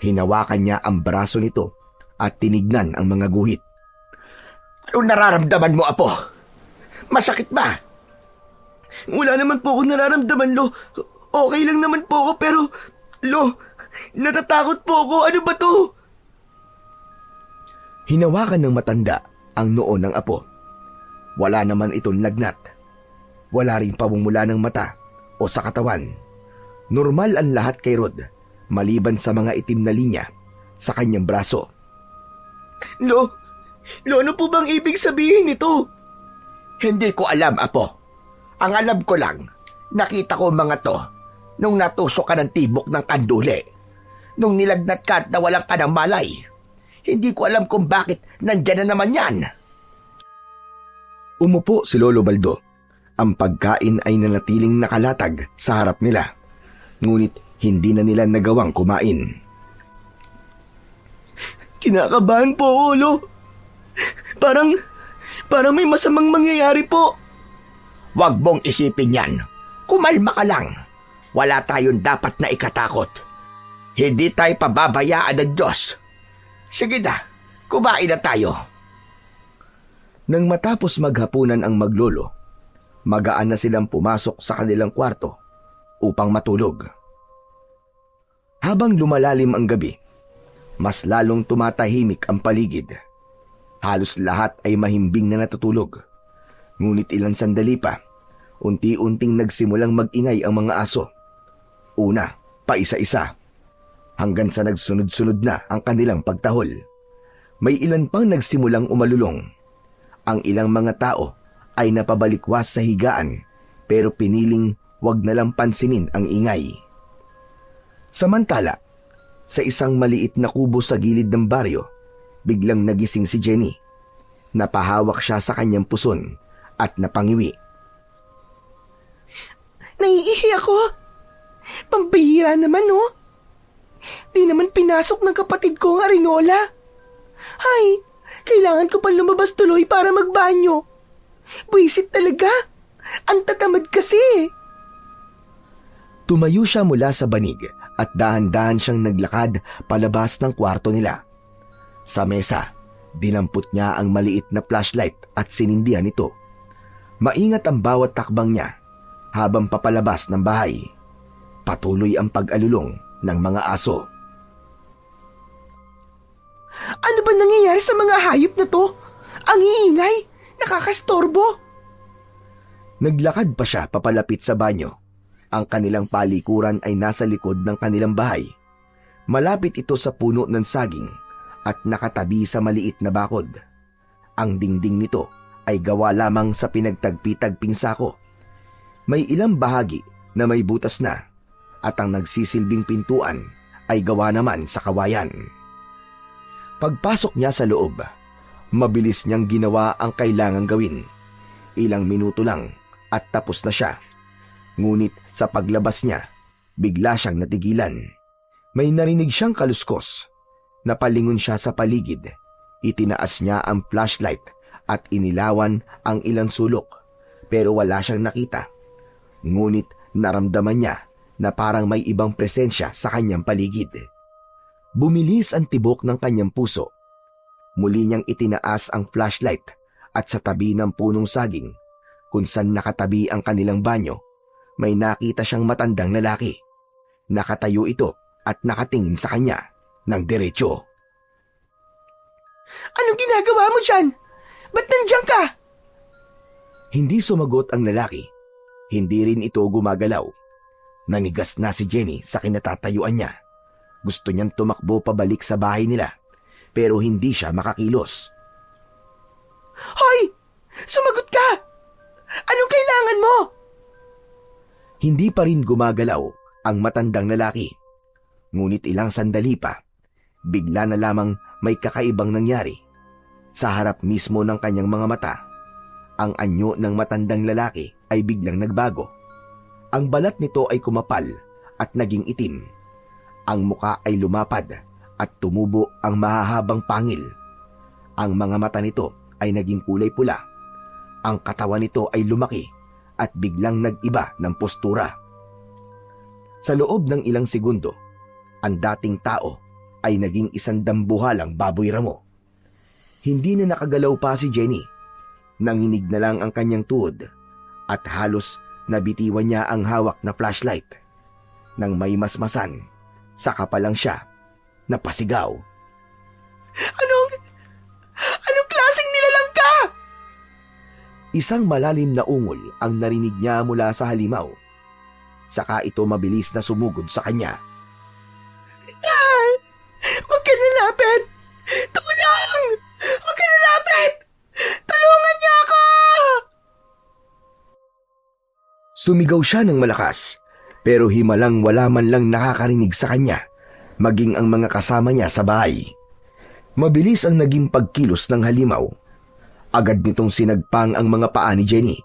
Hinawakan niya ang braso nito at tinignan ang mga guhit. Anong nararamdaman mo, apo? Masakit ba? Wala naman po ako nararamdaman, Lo. Okay lang naman po ako pero, Lo, natatakot po ako. Ano ba to? Hinawakan ng matanda ang noo ng apo. Wala naman itong lagnat. Wala ring pamumula ng mata o sa katawan. Normal ang lahat kay Rod, maliban sa mga itim na linya sa kanyang braso. Lo, ano po bang ibig sabihin nito? Hindi ko alam, apo. Ang alam ko lang, nakita ko mga to nung natusok ka ng tibok ng kanduli. Nung nilagnat ka at nawalan ka ng malay. Hindi ko alam kung bakit nandyan na naman yan. Umupo si Lolo Baldo. Ang pagkain ay nanatiling nakalatag sa harap nila. Ngunit hindi na nila nagawang kumain. Kinakabahan po ako, Lo. Parang may masamang mangyayari po. Huwag mong isipin yan. Kumalma ka lang. Wala tayong dapat na ikatakot. Hindi tayo pababayaan ng Diyos. Sige na, kumain na tayo. Nang matapos maghapunan ang maglolo, magaan na silang pumasok sa kanilang kwarto upang matulog. Habang lumalalim ang gabi, mas lalong tumatahimik ang paligid. Halos lahat ay mahimbing na natutulog. Ngunit ilang sandali pa, unti-unting nagsimulang mag-ingay ang mga aso. Una, paisa-isa, hanggang sa nagsunod-sunod na ang kanilang pagtahol. May ilan pang nagsimulang umalulong. Ang ilang mga tao ay napabalikwas sa higaan pero piniling wag na lang pansinin ang ingay. Samantala, sa isang maliit na kubo sa gilid ng baryo, biglang nagising si Jenny. Napahawak siya sa kanyang puson at napangiwi. Naiihi ako. Pambihira naman, oh. Di naman pinasok ng kapatid ko ang Arinola. Ay, kailangan ko pa lumabas tuloy para magbanyo. Buisit talaga. Ang tatamad kasi. Tumayo siya mula sa banig at dahan-dahan siyang naglakad palabas ng kwarto nila. Sa mesa, dinampot niya ang maliit na flashlight at sinindihan ito. Maingat ang bawat takbang niya habang papalabas ng bahay. Patuloy ang pag-alulong ng mga aso. Ano ba nangyayari sa mga hayop na to? Ang iingay, nakakastorbo. Naglakad pa siya papalapit sa banyo. Ang kanilang palikuran ay nasa likod ng kanilang bahay. Malapit ito sa puno ng saging at nakatabi sa maliit na bakod. Ang dingding nito ay gawa lamang sa pinagtagpi-tagping sako. May ilang bahagi na may butas na at ang nagsisilbing pintuan ay gawa naman sa kawayan. Pagpasok niya sa loob, mabilis niyang ginawa ang kailangang gawin. Ilang minuto lang at tapos na siya. Ngunit sa paglabas niya, bigla siyang natigilan. May narinig siyang kaluskos. Napalingon siya sa paligid. Itinaas niya ang flashlight at inilawan ang ilang sulok. Pero wala siyang nakita. Ngunit naramdaman niya na parang may ibang presensya sa kanyang paligid. Bumilis ang tibok ng kanyang puso. Muli niyang itinaas ang flashlight at sa tabi ng punong saging, kung saan nakatabi ang kanilang banyo, may nakita siyang matandang lalaki. Nakatayo ito at nakatingin sa kanya ng diretsyo. Anong ginagawa mo dyan? Ba't nandiyan ka? Hindi sumagot ang lalaki. Hindi rin ito gumagalaw. Nanigas na si Jenny sa kinatatayuan niya. Gusto niyang tumakbo pabalik sa bahay nila, pero hindi siya makakilos. Hoy! Sumagot ka! Anong kailangan mo? Hindi pa rin gumagalaw ang matandang lalaki. Ngunit ilang sandali pa, bigla na lamang may kakaibang nangyari. Sa harap mismo ng kanyang mga mata, ang anyo ng matandang lalaki ay biglang nagbago. Ang balat nito ay kumapal at naging itim. Ang muka ay lumapad at tumubo ang mahahabang pangil. Ang mga mata nito ay naging kulay pula. Ang katawan nito ay lumaki at biglang nag-iba ng postura. Sa loob ng ilang segundo, ang dating tao ay naging isang dambuhalang baboy ramo. Hindi na nakagalaw pa si Jenny. Nanginig na lang ang kanyang tuhod at halos nabitiwan niya ang hawak na flashlight. Nang may masmasan, saka pa lang siya napasigaw. Anong klaseng nilalang ka? Isang malalim na ungol ang narinig niya mula sa halimaw. Saka ito mabilis na sumugod sa kanya. Huwag ka lalapit! Tulong! Huwag ka lalapit! Tulungan niya ako! Sumigaw siya ng malakas, pero himalang wala man lang nakakarinig sa kanya, maging ang mga kasama niya sa bahay. Mabilis ang naging pagkilos ng halimaw. Agad nitong sinagpang ang mga paa ni Jenny.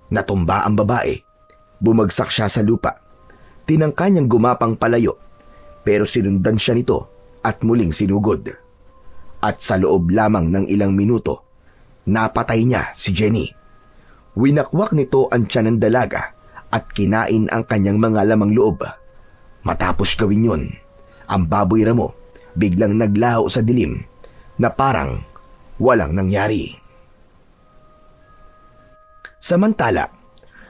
Natumba ang babae. Bumagsak siya sa lupa. Tinangka niyang gumapang palayo, pero sinundan siya nito at muling sinugod. At sa loob lamang ng ilang minuto, Napatay niya si Jenny. Winakwak nito ang tiyan ng dalaga at kinain ang kanyang mga lamang loob. Matapos gawin yun, ang baboy ramo biglang naglaho sa dilim na parang walang nangyari. Samantala,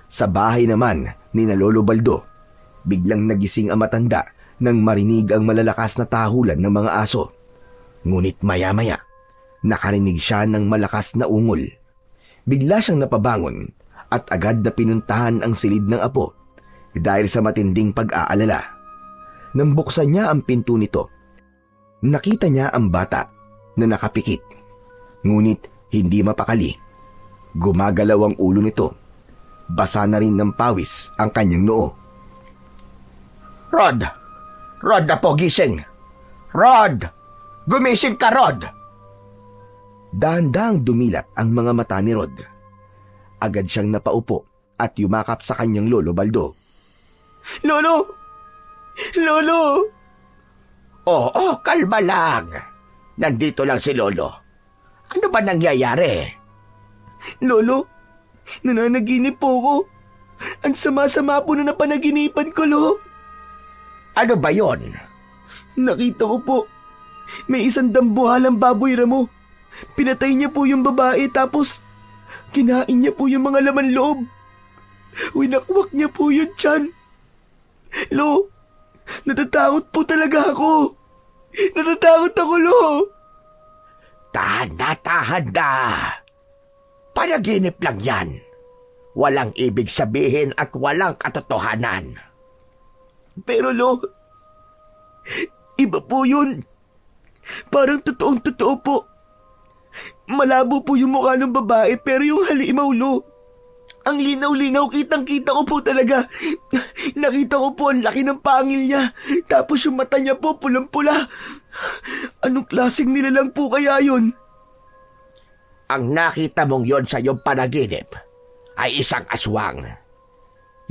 sa bahay naman ni na Lolo Baldo, biglang nagising ang matanda nang marinig ang malalakas na tahulan ng mga aso. Ngunit maya-maya, nakarinig siya ng malakas na ungol. Bigla siyang napabangon at agad na pinuntahan ang silid ng apo dahil sa matinding pag-aalala. Nang buksan niya ang pinto nito, nakita niya ang bata na nakapikit. Ngunit hindi mapakali. Gumagalaw ang ulo nito. Basa na rin ng pawis ang kanyang noo. Rod! Rod na po, gising! Rod! Gumising ka, Rod! Dahan-dahang dumilat ang mga mata ni Rod. Agad siyang napaupo at yumakap sa kanyang lolo Baldo. Lolo! Lolo! Oo, kalma lang. Nandito lang si Lolo. Ano ba nangyayari? Lolo, nananaginip po ako. Ang sama-sama po na napanaginipan ko, Lo. Ano ba yon? Nakita ko po, may isang dambuhalang baboy ramo. Pinatay niya po yung babae tapos kinain niya po yung mga laman loob. Winakwak niya po yung tiyan. Lo, natatakot po talaga ako. Natatakot ako, Lo. Tahan na. Panaginip lang yan. Walang ibig sabihin at walang katotohanan. Pero Lo, iba po yun. Parang totoong-totoo po. Malabo po yung mukha ng babae pero yung halimaw, Lo. Ang linaw-linaw, kitang-kita ko po talaga. Nakita ko po ang laki ng pangil niya. Tapos yung mata niya po pulang-pula. Anong klaseng nilalang po kaya yun? Ang nakita mong yon sa iyong panaginip ay isang aswang.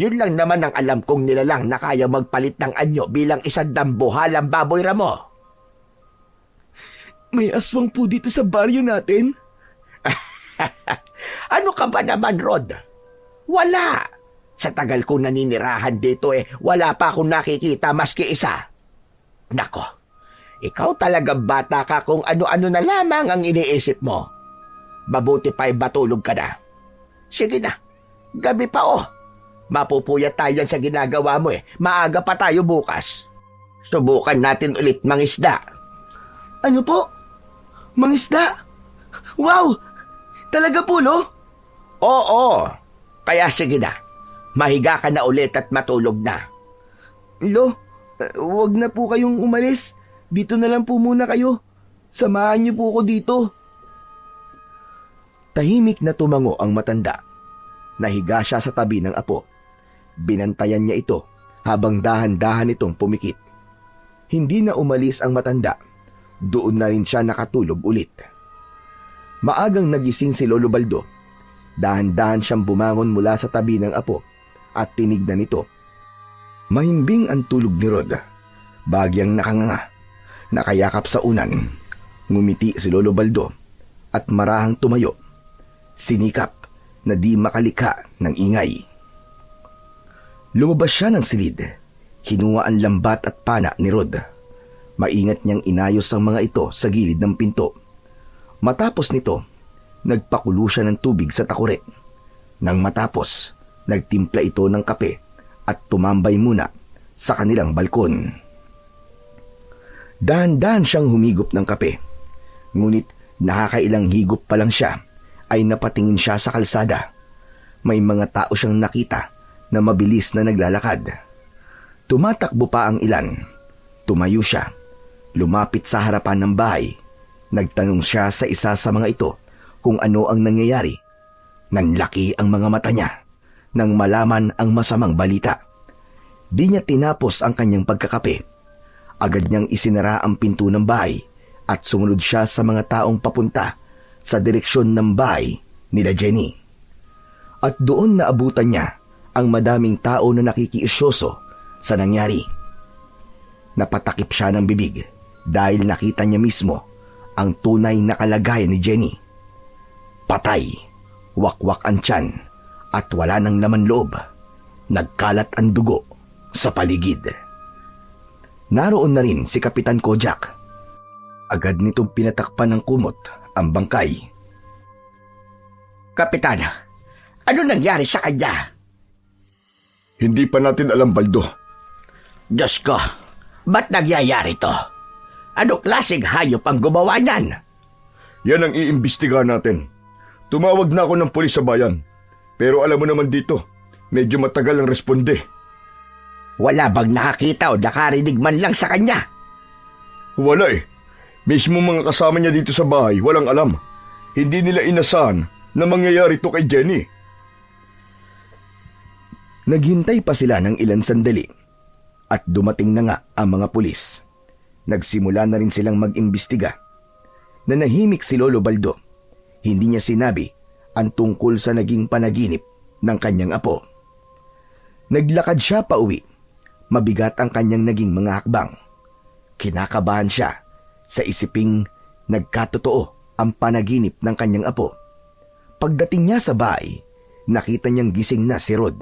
Yun lang naman ang alam kong nilalang na kaya magpalit ng anyo bilang isang dambuhalang baboy ramo. May aswang po dito sa baryo natin? Ano ka ba naman, Rod? Wala. Sa tagal kong naninirahan dito wala pa akong nakikita maski isa. Nako, ikaw talagang bata ka kung ano-ano na lamang ang iniisip mo. Mabuti pa'y matulog ka na. Sige na, gabi pa Mapupuyat tayo sa ginagawa mo Maaga pa tayo bukas. Subukan natin ulit mangisda. Ano po? Mangisda? Wow! Talaga po, Lo? Oo, kaya sige na. Mahiga ka na ulit at matulog na. Lo, wag na po kayong umalis. Dito na lang po muna kayo. Samahan niyo po ako dito. Tahimik na tumango ang matanda. Nahiga siya sa tabi ng apo. Binantayan niya ito habang dahan-dahan itong pumikit. Hindi na umalis ang matanda. Doon na rin siya nakatulog ulit. Maagang nagising si Lolo Baldo. Dahan-dahan siyang bumangon mula sa tabi ng apo at tinignan ito. Mahimbing ang tulog ni Rod. Bagyang nakanganga. Nakayakap sa unan. Ngumiti si Lolo Baldo at marahang tumayo. Sinikap na di makalikha ng ingay. Lumabas siya ng silid. Kinuha ang lambat at pana ni Rod. Maingat niyang inayos ang mga ito sa gilid ng pinto. Matapos nito, nagpakulo siya ng tubig sa takure. Nang matapos, nagtimpla ito ng kape at tumambay muna sa kanilang balkon. Dahan-dahan siyang humigop ng kape. Ngunit nakakailang higop pa lang siya ay napatingin siya sa kalsada. May mga tao siyang nakita na mabilis na naglalakad. Tumatakbo pa ang ilan. Tumayo siya. Lumapit sa harapan ng bahay. Nagtanong siya sa isa sa mga ito kung ano ang nangyayari. Nanlaki ang mga mata niya nang malaman ang masamang balita. Di niya tinapos ang kanyang pagkakape. Agad niyang isinara ang pinto ng bahay at sumunod siya sa mga taong papunta sa direksyon ng bahay nila Jenny. At doon naabutan niya ang madaming tao na nakikiisyoso sa nangyari. Napatakip siya ng bibig dahil nakita niya mismo ang tunay na kalagayan ni Jenny. Patay, wakwak ang tiyan, at wala nang laman loob. Nagkalat ang dugo sa paligid. Naroon na rin si Kapitan Kojak. Agad nitong pinatakpan ng kumot ang bangkay. Kapitan, ano nangyari sa kanya? Hindi pa natin alam, Baldo. Diyos ko, ba't nagyayari to? Ano klaseng hayop ang gumawa niyan? Yan ang iimbestiga natin. Tumawag na ako ng pulis sa bayan. Pero alam mo naman dito, medyo matagal ang responde. Wala bang nakakita o nakarinig man lang sa kanya? Wala eh. Mismo mga kasama niya dito sa bahay, walang alam. Hindi nila inasahan na mangyayari to kay Jenny. Naghintay pa sila ng ilan sandali at dumating na nga ang mga pulis. Nagsimula na rin silang mag-imbestiga. Nanahimik si Lolo Baldo. Hindi niya sinabi ang tungkol sa naging panaginip ng kanyang apo. Naglakad siya pa uwi. Mabigat ang kanyang naging mga hakbang. Kinakabahan siya sa isiping nagkatotoo ang panaginip ng kanyang apo. Pagdating niya sa bahay, nakita niyang gising na si Rod.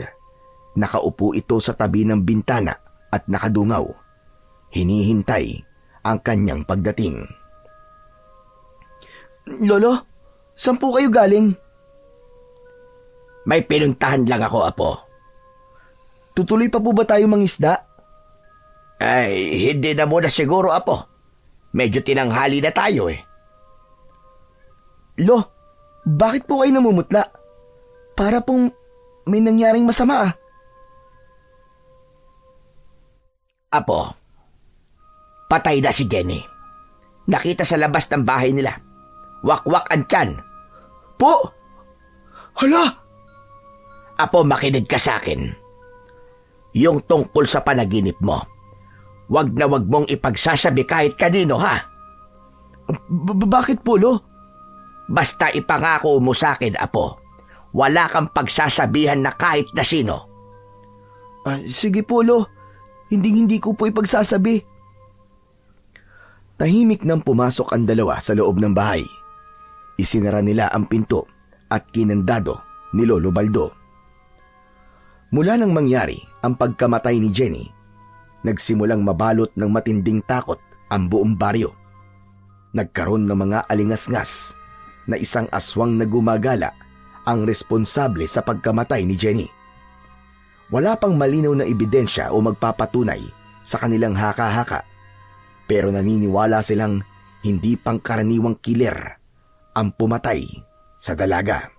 Nakaupo ito sa tabi ng bintana at nakadungaw. Hinihintay ang kanyang pagdating. Lolo, saan po kayo galing? May pinuntahan lang ako, apo. Tutuloy pa po ba tayo mangisda? Ay, hindi na muna siguro, apo. Medyo tinanghali na tayo eh. Lo, bakit po kayo namumutla? Para pong may nangyaring masama ah. Apo, patay na si Jenny. Nakita sa labas ng bahay nila. Wakwak ang tiyan. Po! Hala! Apo, makinig ka sa akin. Yung tungkol sa panaginip mo, wag na wag mong ipagsasabi kahit kanino, ha? Bakit po, Lo? Basta ipangako mo sa akin, Apo. Wala kang pagsasabihan na kahit na sino. Sige po, Lo. Hindi ko po ipagsasabi. Tahimik nang pumasok ang dalawa sa loob ng bahay. Isinara nila ang pinto at kinandado ni Lolo Baldo. Mula nang mangyari ang pagkamatay ni Jenny, nagsimulang mabalot ng matinding takot ang buong baryo. Nagkaroon ng mga alingasngas na isang aswang na gumagala ang responsable sa pagkamatay ni Jenny. Wala pang malinaw na ebidensya o magpapatunay sa kanilang haka-haka, pero naniniwala silang hindi pangkaraniwang kiler ang pumatay sa dalaga.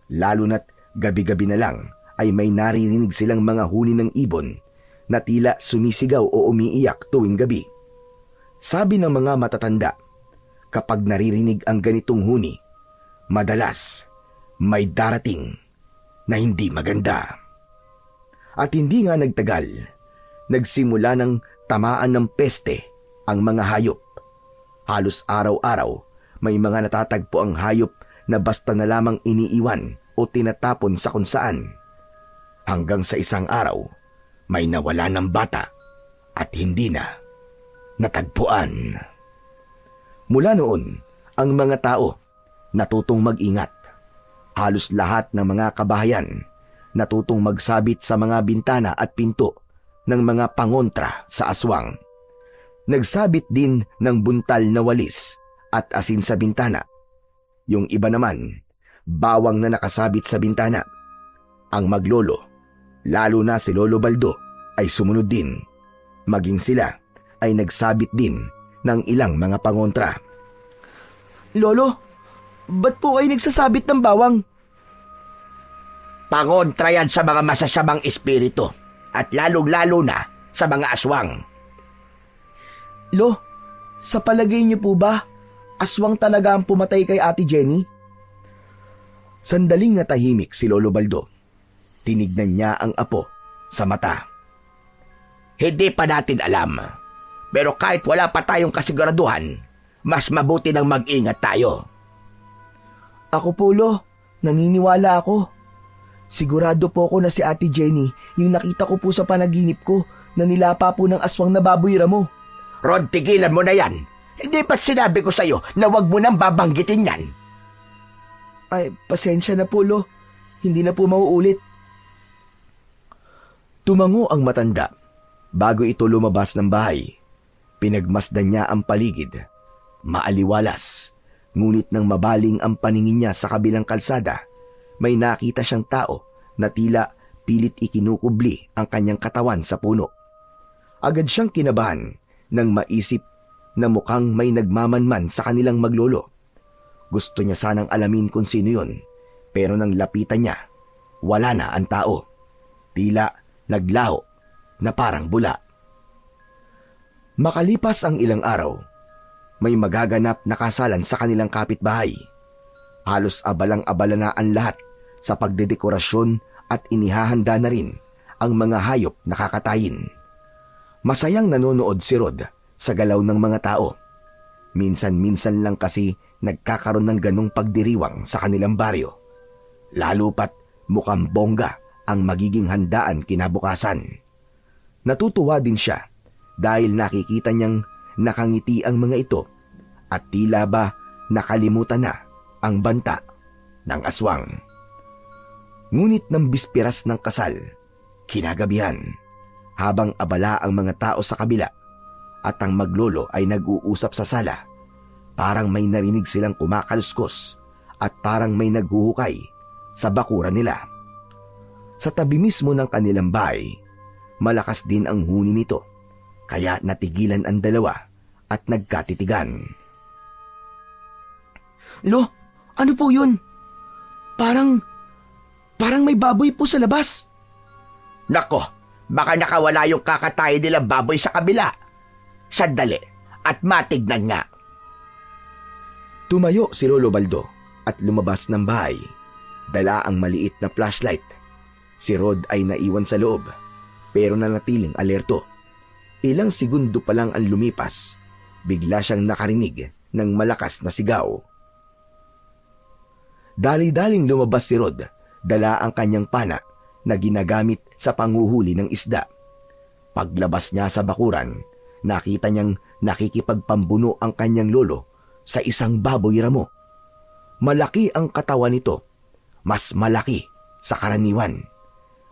Lalo na't gabi-gabi na lang ay may naririnig silang mga huni ng ibon na tila sumisigaw o umiiyak tuwing gabi. Sabi ng mga matatanda, kapag naririnig ang ganitong huni, madalas may darating na hindi maganda. At hindi nga nagtagal, nagsimula ng tamaan ng peste ang mga hayop. Halos araw-araw may mga natatagpo ang hayop na basta na lamang iniiwan o tinatapon sa kung saan. Hanggang sa isang araw, may nawala ng bata at hindi na natagpuan. Mula noon, ang mga tao natutong mag-ingat. Halos lahat ng mga kabahayan natutong magsabit sa mga bintana at pinto ng mga pangontra sa aswang. Nagsabit din ng buntal na walis at asin sa bintana. Yung iba naman, bawang na nakasabit sa bintana. Ang maglolo, lalo na si Lolo Baldo, ay sumunod din. Maging sila ay nagsabit din ng ilang mga pangontra. Lolo, ba't po kayo nagsasabit ng bawang? Pangontra yan sa mga masasamang espiritu at lalong-lalo na sa mga aswang. Lo, sa palagay niyo po ba, aswang talaga ang pumatay kay Ate Jenny? Sandaling natahimik si Lolo Baldo. Tinignan niya ang apo sa mata. Hindi pa natin alam. Pero kahit wala pa tayong kasiguraduhan, mas mabuti nang mag-ingat tayo. Ako po, Lo, naniniwala ako. Sigurado po ako na si Ate Jenny yung nakita ko po sa panaginip ko na nilapa po ng aswang na baboy ramo. Rod, tigilan mo na yan. Hindi ba't sinabi ko sa'yo na wag mo nang babanggitin yan? Ay, pasensya na po, Lo. Hindi na po mauulit. Tumango ang matanda. Bago ito lumabas ng bahay, pinagmasdan niya ang paligid. Maaliwalas, ngunit nang mabaling ang paningin niya sa kabilang kalsada, may nakita siyang tao na tila pilit ikinukubli ang kanyang katawan sa puno. Agad siyang kinabahan nang maisip na mukhang may nagmamanman sa kanilang maglolo. Gusto niya sanang alamin kung sino yun, pero nang lapitan niya, wala na ang tao. Tila naglaho na parang bula. Makalipas ang ilang araw, may magaganap na kasalan sa kanilang kapitbahay. Halos abalang-abala na ang lahat sa pagdedekorasyon at inihahanda na rin ang mga hayop na kakatayin. Masayang nanonood si Rod sa galaw ng mga tao. Minsan-minsan lang kasi nagkakaroon ng ganong pagdiriwang sa kanilang baryo. Lalo pat mukhang bongga ang magiging handaan kinabukasan. Natutuwa din siya dahil nakikita niyang nakangiti ang mga ito at tila ba nakalimutan na ang banta ng aswang. Ngunit ng bispiras ng kasal, kinagabihan, habang abala ang mga tao sa kabila at ang maglolo ay nag-uusap sa sala, parang may narinig silang kumakaluskos at parang may naghuhukay sa bakuran nila. Sa tabi mismo ng kanilang bahay, malakas din ang huni nito, kaya natigilan ang dalawa at nagkatitigan. Lo, ano po yun? Parang may baboy po sa labas. Nako, baka nakawala yung kakatay nilang baboy sa kabila. Sandali, at matignan nga. Tumayo si Lolo Baldo at lumabas ng bahay. Dala ang maliit na flashlight. Si Rod ay naiwan sa loob, pero nanatiling alerto. Ilang segundo pa lang ang lumipas, bigla siyang nakarinig ng malakas na sigaw. Dali-daling lumabas si Rod, dala ang kanyang pana na ginagamit sa panghuhuli ng isda. Paglabas niya sa bakuran, nakita niyang nakikipagpambuno ang kanyang lolo sa isang baboy ramo. Malaki ang katawan nito, mas malaki sa karaniwan.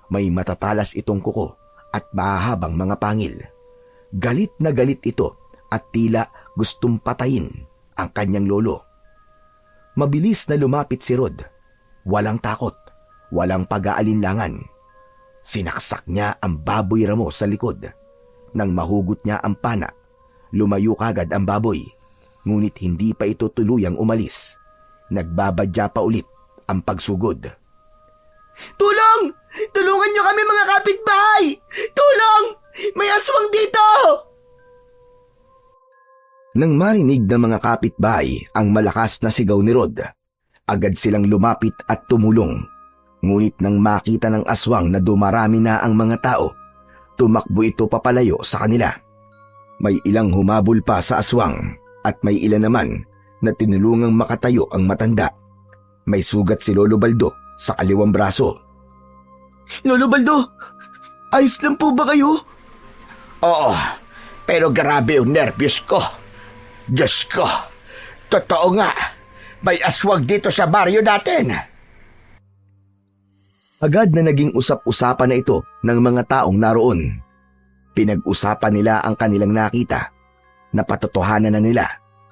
May matatalas itong kuko at mahahabang mga pangil. Galit na galit ito at tila gustong patayin ang kanyang lolo. Mabilis na lumapit si Rod. Walang takot, walang pag-aalinlangan. Sinaksak niya ang baboy ramo sa likod. Nang mahugot niya ang pana, lumayo kagad ang baboy. Ngunit hindi pa ito tuluyang umalis. Nagbabadya pa ulit ang pagsugod. Tulong! Tulungan niyo kami mga kapitbahay! Tulong! May aswang dito! Nang marinig ng mga kapitbahay ang malakas na sigaw ni Rod, agad silang lumapit at tumulong. Ngunit nang makita ng aswang na dumarami na ang mga tao, tumakbo ito papalayo sa kanila. May ilang humabol pa sa aswang at may ilan naman na tinulungang makatayo ang matanda. May sugat si Lolo Baldo sa kaliwang braso. Lolo Baldo, ayos lang po ba kayo? Oo, pero grabe yung nervyos ko. Diyos ko, totoo nga, may aswang dito sa baryo natin. Agad na naging usap-usapan na ito ng mga taong naroon. Pinag-usapan nila ang kanilang nakita. Napatotohanan na nila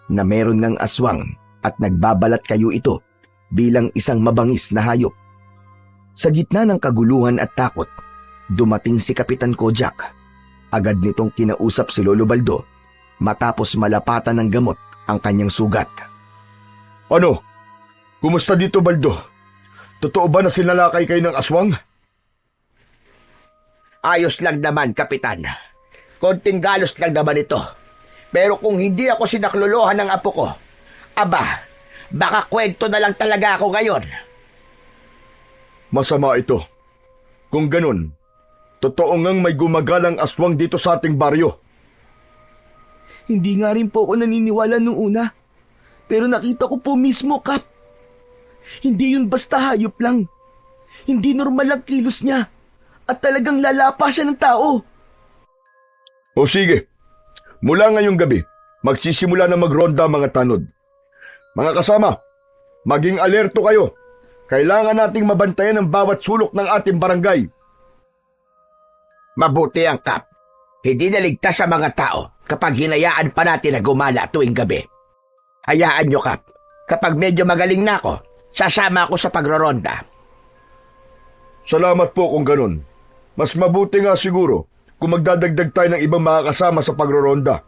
na meron ngang aswang at nagbabalat kayo ito bilang isang mabangis na hayop. Sa gitna ng kaguluhan at takot, dumating si Kapitan Kojak. Agad nitong kinausap si Lolo Baldo matapos malapatan ng gamot ang kanyang sugat. Ano? Kumusta dito, Baldo? Totoo ba na sinalakay kayo ng aswang? Ayos lang naman, Kapitan. Konting galos lang naman ito. Pero kung hindi ako sinaklolohan ng apo ko, aba, baka kwento na lang talaga ako ngayon. Masama ito. Kung ganun, totoo ngang may gumagalang aswang dito sa ating baryo. Hindi nga rin po ako naniniwala nung una. Pero nakita ko po mismo, Kap. Hindi yun basta hayop lang. Hindi normal ang kilos niya. At talagang lalapa siya ng tao. O sige, mula ngayong gabi, magsisimula na magronda ang mga tanod. Mga kasama, maging alerto kayo. Kailangan nating mabantayan ang bawat sulok ng ating barangay. Mabuti ang Kap. Hindi naligtas sa mga tao kapag hinayaan pa natin na gumala tuwing gabi. Hayaan nyo, Kap. Kapag medyo magaling na ako, sasama ako sa pagroronda. Salamat po kung ganun. Mas mabuti nga siguro kung magdadagdag tayo ng ibang mga kasama sa pagroronda.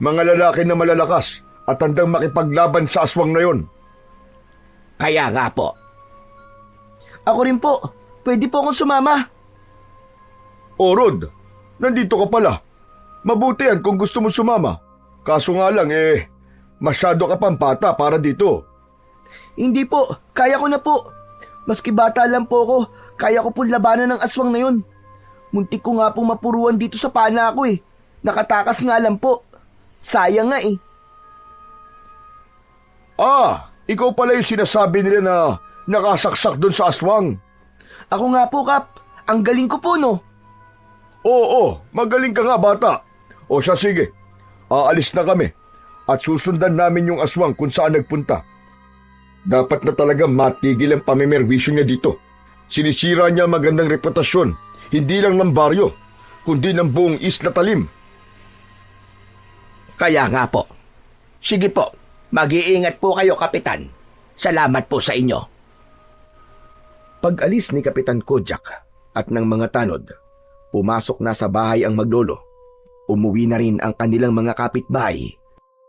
Mga lalaki na malalakas at handang makipaglaban sa aswang na yon. Kaya nga po. Ako rin po. Pwede po akong sumama. O Rod, nandito ka pala. Mabuti yan kung gusto mo sumama. Kaso nga lang masyado ka pang bata para dito. Hindi po. Kaya ko na po. Maski bata lang po ako, kaya ko pong labanan ng aswang na yun. Muntik ko nga pong mapuruan dito sa pana ko eh. Nakatakas nga lang po. Sayang nga eh. Ikaw pala yung sinasabi nila na nakasaksak doon sa aswang. Ako nga po, Kap. Ang galing ko po, no? Oo, magaling ka nga bata. O siya sige, aalis na kami at susundan namin yung aswang kung saan nagpunta. Dapat na talaga matigil ang pamimerwisyo niya dito. Sinisira niya magandang reputasyon, hindi lang ng baryo, kundi ng buong Isla Talim. Kaya nga po. Sige po, mag-iingat po kayo, Kapitan. Salamat po sa inyo. Pag-alis ni Kapitan Kojak at ng mga tanod, pumasok na sa bahay ang maglolo. Umuwi na rin ang kanilang mga kapitbahay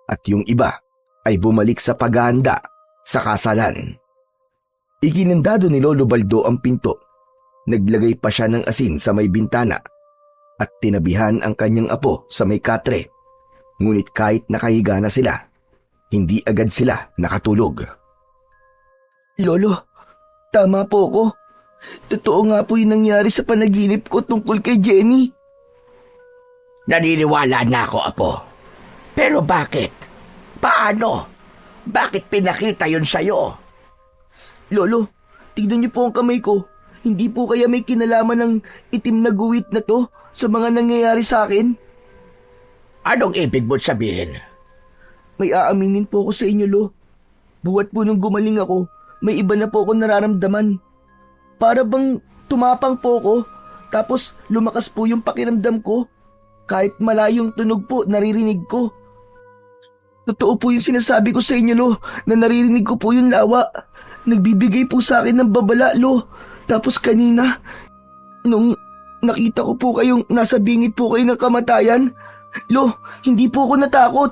at yung iba ay bumalik sa paghahanda sa kasalan. Ikinandado ni Lolo Baldo ang pinto. Naglagay pa siya ng asin sa may bintana at tinabihan ang kanyang apo sa may katre. Ngunit kahit nakahiga na sila, hindi agad sila nakatulog. Lolo, tama po ako. Totoo nga po yung nangyari sa panaginip ko tungkol kay Jenny. Naniniwala na ako, Apo. Pero bakit? Paano? Bakit pinakita yun sa'yo? Lolo, tignan niyo po ang kamay ko. Hindi po kaya may kinalaman ng itim na guwit na to sa mga nangyayari sa akin? Anong ibig mo sabihin? May aaminin po ako sa inyo, Lo. Buwat po nung gumaling ako, may iba na po ako nararamdaman. Para bang tumapang po ako, tapos lumakas po yung pakiramdam ko. Kahit malayong tunog po, naririnig ko. Totoo po yung sinasabi ko sa inyo, Lo, na naririnig ko po yung lawa. Nagbibigay po sa akin ng babala, Lo. Tapos kanina, nung nakita ko po kayong nasa bingit po kayo ng kamatayan, Lo, hindi po ako natakot.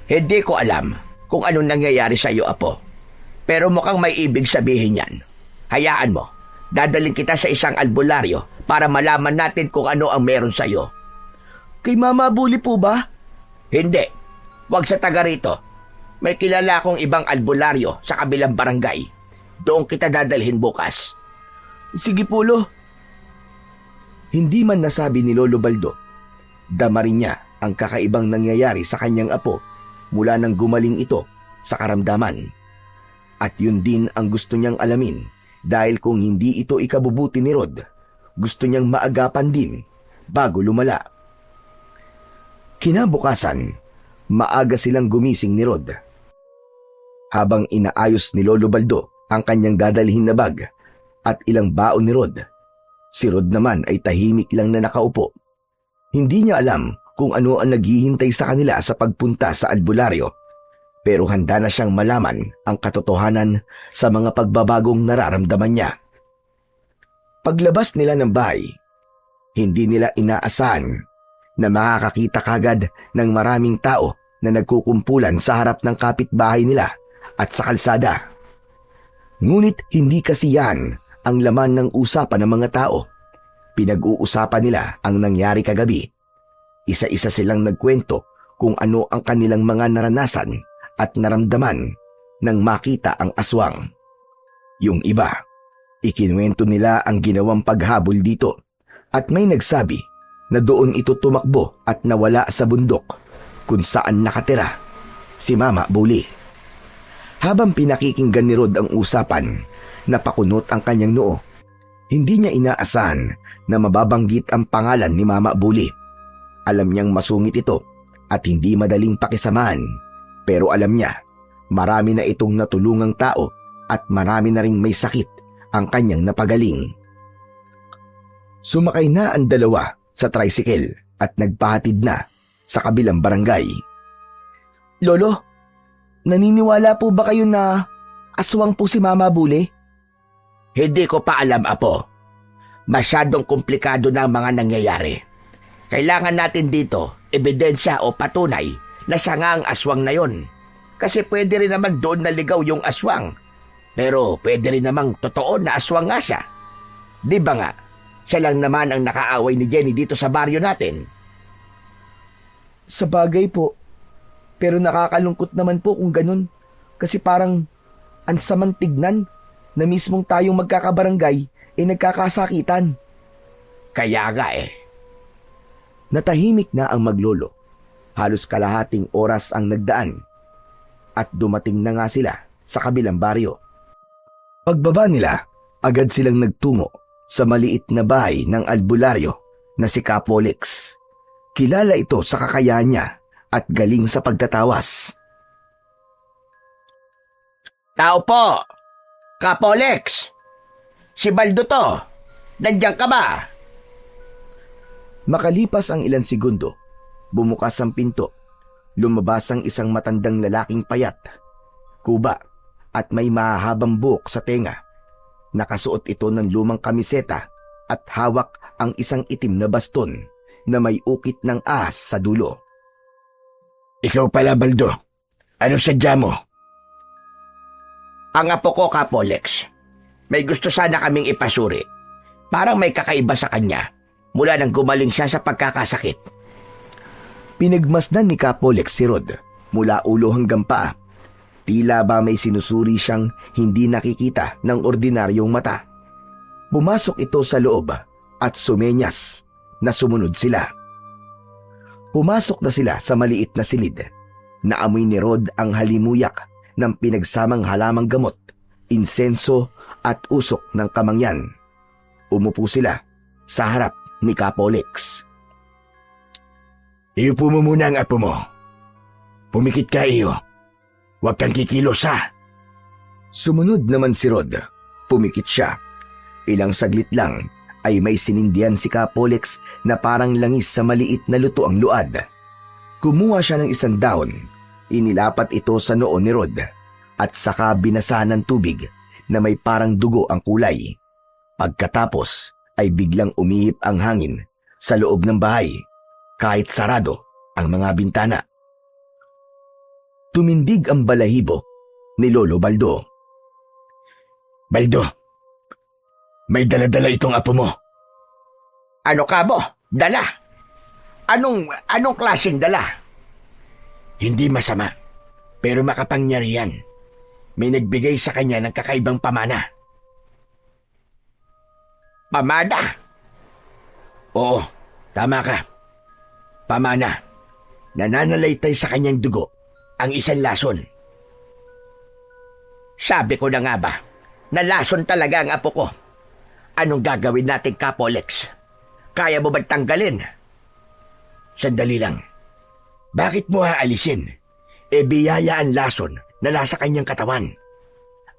Hindi ko alam kung anong nangyayari sa iyo, Apo. Pero mukhang may ibig sabihin yan. Hayaan mo, dadaling kita sa isang albularyo para malaman natin kung ano ang meron sa iyo. Kay Mama Bully po ba? Hindi, wag sa taga rito. May kilala akong ibang albularyo sa kabilang barangay. Doon kita dadalhin bukas. Sige po, Lo. Hindi man nasabi ni Lolo Baldo, dama rin niya ang kakaibang nangyayari sa kanyang apo mula nang gumaling ito sa karamdaman. At yun din ang gusto niyang alamin dahil kung hindi ito ikabubuti ni Rod, gusto niyang maagapan din bago lumala. Kinabukasan, maaga silang gumising ni Rod. Habang inaayos ni Lolo Baldo ang kanyang dadalhin na bag at ilang baon ni Rod, si Rod naman ay tahimik lang na nakaupo. Hindi niya alam kung ano ang naghihintay sa kanila sa pagpunta sa albularyo, pero handa na siyang malaman ang katotohanan sa mga pagbabagong nararamdaman niya. Paglabas nila ng bahay, hindi nila inaasahan na makakakita kagad ng maraming tao na nagkukumpulan sa harap ng kapitbahay nila at sa kalsada. Ngunit hindi kasi yan ang laman ng usapan ng mga tao. Pinag-uusapan nila ang nangyari kagabi. Isa-isa silang nagkwento kung ano ang kanilang mga naranasan at naramdaman nang makita ang aswang. Yung iba, ikinuwento nila ang ginawang paghabol dito at may nagsabi na doon ito tumakbo at nawala sa bundok kung saan nakatira si Mama Bully. Habang pinakikinggan ni Rod ang usapan, napakunot ang kanyang noo. Hindi niya inaasahan na mababanggit ang pangalan ni Mama Bully. Alam niyang masungit ito at hindi madaling pakisamahan, pero alam niya marami na itong natulungang tao at marami na ring may sakit ang kanyang napagaling. Sumakay na ang dalawa sa tricycle at nagpahatid na sa kabilang barangay. Lolo, naniniwala po ba kayo na aswang po si Mama Bule? Hindi ko pa alam, Apo. Masyadong komplikado na ang mga nangyayari. Kailangan natin dito ebidensya o patunay na siya nga ang aswang na yon. Kasi pwede rin naman doon naligaw yung aswang. Pero pwede rin namang totoo na aswang nga siya. Di ba nga? Siya lang naman ang nakaaway ni Jenny dito sa baryo natin. Sa bagay po. Pero nakakalungkot naman po kung ganun. Kasi parang ansamang tignan na mismong tayong magkakabarangay nagkakasakitan. Kaya nga eh. Natahimik na ang maglolo. Halos kalahating oras ang nagdaan at dumating na nga sila sa kabilang baryo. Pagbaba nila, agad silang nagtungo sa maliit na bahay ng albularyo na si Capolex. Kilala ito sa kakayahan niya at galing sa pagtatawas. Tao po! Capolex! Si Baldo to! Nandiyan ka ba? Makalipas ang ilang segundo, bumukas ang pinto. Lumabas ang isang matandang lalaking payat, kuba at may mahahabang buhok sa tenga. Nakasuot ito ng lumang kamiseta at hawak ang isang itim na baston na may ukit ng ahas sa dulo. Ikaw pala, Baldo. Ano sadya mo? Ang apo ko, Capolex. May gusto sana kaming ipasuri. Parang may kakaiba sa kanya mula nang gumaling siya sa pagkakasakit. Pinagmasdan ni Capolex si Rod mula ulo hanggang paa. Tila ba may sinusuri siyang hindi nakikita ng ordinaryong mata. Pumasok ito sa loob at sumenyas na sumunod sila. Pumasok na sila sa maliit na silid. Naamoy ni Rod ang halimuyak ng pinagsamang halamang gamot, insenso at usok ng kamangyan. Umupo sila sa harap ni Capolex. Iupo mo muna ang apo mo. Pumikit ka, iyo. Huwag kang kikilos, ha? Sumunod naman si Rod. Pumikit siya. Ilang saglit lang ay may sinindihan si Capolex na parang langis sa maliit na luto ang luad. Kumuha siya ng isang dahon. Inilapat ito sa noo ni Rod at saka binasahan ng tubig na may parang dugo ang kulay. Pagkatapos ay biglang umihip ang hangin sa loob ng bahay kahit sarado ang mga bintana. Tumindig ang balahibo ni Lolo Baldo. Baldo, may dala-dala itong apo mo. Ano ka mo? Dala? Anong klaseng dala? Hindi masama, pero makapangyarihan. May nagbigay sa kanya ng kakaibang pamana. Pamana? Oo, tama ka. Pamana. Nananalaytay sa kanyang dugo ang isang lason. Sabi ko na nga ba, na lason talaga ang apo ko. Anong gagawin natin, Capolex? Kaya mo ba tanggalin? Sandali lang. Bakit mo aalisin? Biyaya ang lason na nasa kanyang katawan.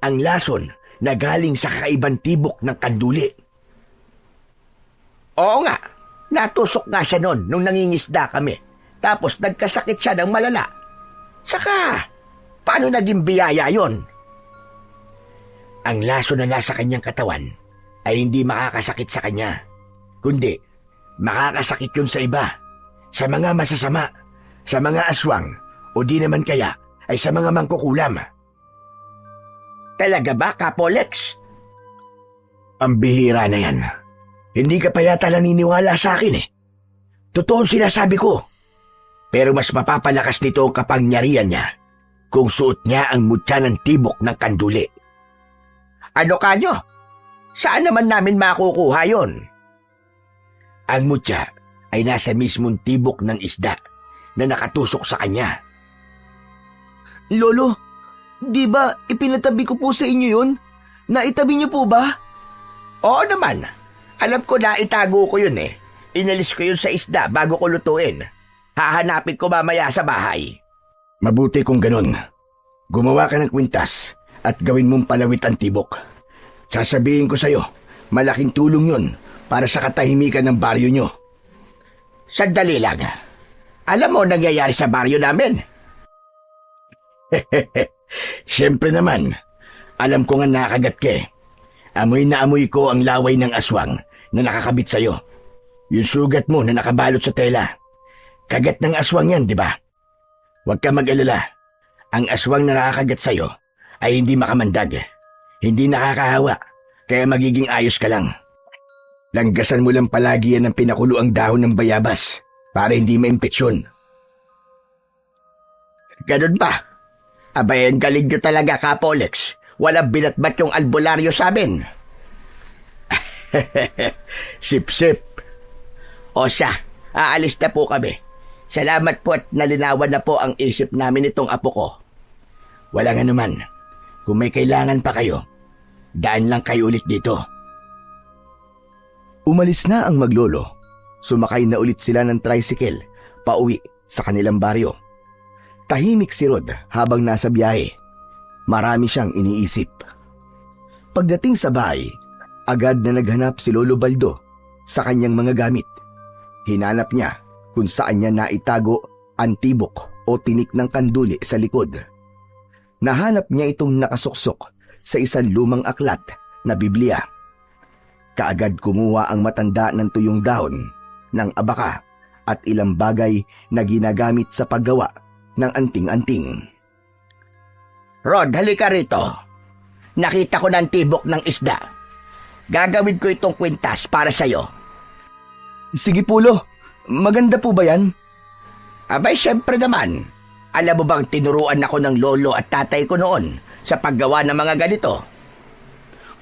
Ang lason na galing sa kakaibang tibok ng kanduli. Oo nga, natusok nga siya noon nung nangingisda kami. Tapos nagkasakit siya ng malala. Saka, paano naging biyaya yon? Ang lason na nasa kanyang katawan ay hindi makakasakit sa kanya. Kundi, makakasakit yun sa iba. Sa mga masasama, sa mga aswang, o di naman kaya ay sa mga mangkukulam. Talaga ba, Capolex? Ang bihira na yan. Hindi ka pa yata naniniwala sa akin eh. Totoo ang sinasabi ko. Pero mas mapapalakas nito ang kapangyarihan niya kung suot niya ang mutya ng tibok ng kanduli. Ano kanyo? Saan naman namin makukuha yon? Ang mutya ay nasa mismong tibok ng isda na nakatusok sa kanya. Lolo, di ba ipinatabi ko po sa inyo yun? Naitabi niyo po ba? Oo naman. Alam ko na itago ko yun eh. Inalis ko yun sa isda bago ko lutuin. Hahanapin ko mamaya sa bahay. Mabuti kung ganun. Gumawa ka ng kwintas at gawin mong palawit ang tibok. Sasabihin ko sa'yo, malaking tulong yun para sa katahimikan ng baryo nyo. Sandali lang. Alam mo nangyayari sa baryo namin? Siyempre naman, alam ko nga nakagat ka eh. Amoy na amoy ko ang laway ng aswang na nakakabit sa'yo. Yung sugat mo na nakabalot sa tela. Kagat ng aswang yan, di ba? Huwag ka mag-alala. Ang aswang na nakakagat sa'yo ay hindi makamandag. Hindi nakakahawa, kaya magiging ayos ka lang. Langgasan mo lang palagi yan ng pinakulo ang dahon ng bayabas para hindi maimpeksyon. Ganun ba? Abay, ang galing nyo talaga, Kapolex. Walang binatbat yung albularyo sa amin. Sip-sip. O siya, aalis na po kami. Salamat po at nalinawan na po ang isip namin itong apo ko. Walang anuman. Kung may kailangan pa kayo, daan lang kayo ulit dito. Umalis na ang maglolo. Sumakay na ulit sila ng tricycle pauwi sa kanilang baryo. Tahimik si Rod habang nasa biyahe. Marami siyang iniisip. Pagdating sa bahay, agad na naghanap si Lolo Baldo sa kanyang mga gamit. Hinanap niya kung saan niya naitago ang tibok o tinik ng kanduli sa likod. Nahanap niya itong nakasuksok sa isang lumang aklat na Biblia. Kaagad kumuha ang matanda ng tuyong dahon ng abaka at ilang bagay na ginagamit sa paggawa ng anting-anting. Rod, halika rito. Nakita ko ng tibok ng isda. Gagawin ko itong kwintas para sa'yo. Sige po, Lo. Maganda po ba yan? Abay, syempre naman. Alam mo bang tinuruan ako ng lolo at tatay ko noon sa paggawa ng mga ganito?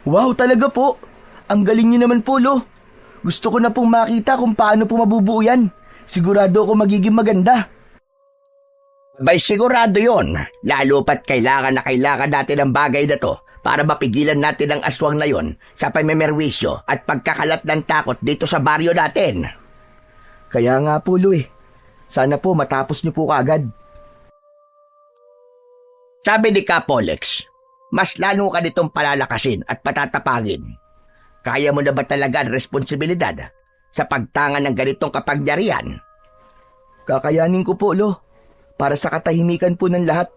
Wow, talaga po. Ang galing niyo naman po, Lo. Gusto ko na pong makita kung paano po mabubuo yan. Sigurado ako magiging maganda. Abay, sigurado yon. Lalo pat kailangan natin ng bagay na to para mapigilan natin ang aswang na yon sa pamimerwisyo at pagkakalat ng takot dito sa baryo natin. Kaya nga po, Lo eh. Sana po matapos niyo po kaagad. Sabi ni Kapolex, mas lalo ka nitong palalakasin at patatapagin. Kaya mo na ba talaga ang responsibilidad sa pagtangan ng ganitong kapangyarihan? Kakayanin ko po, Lo. Para sa katahimikan po ng lahat.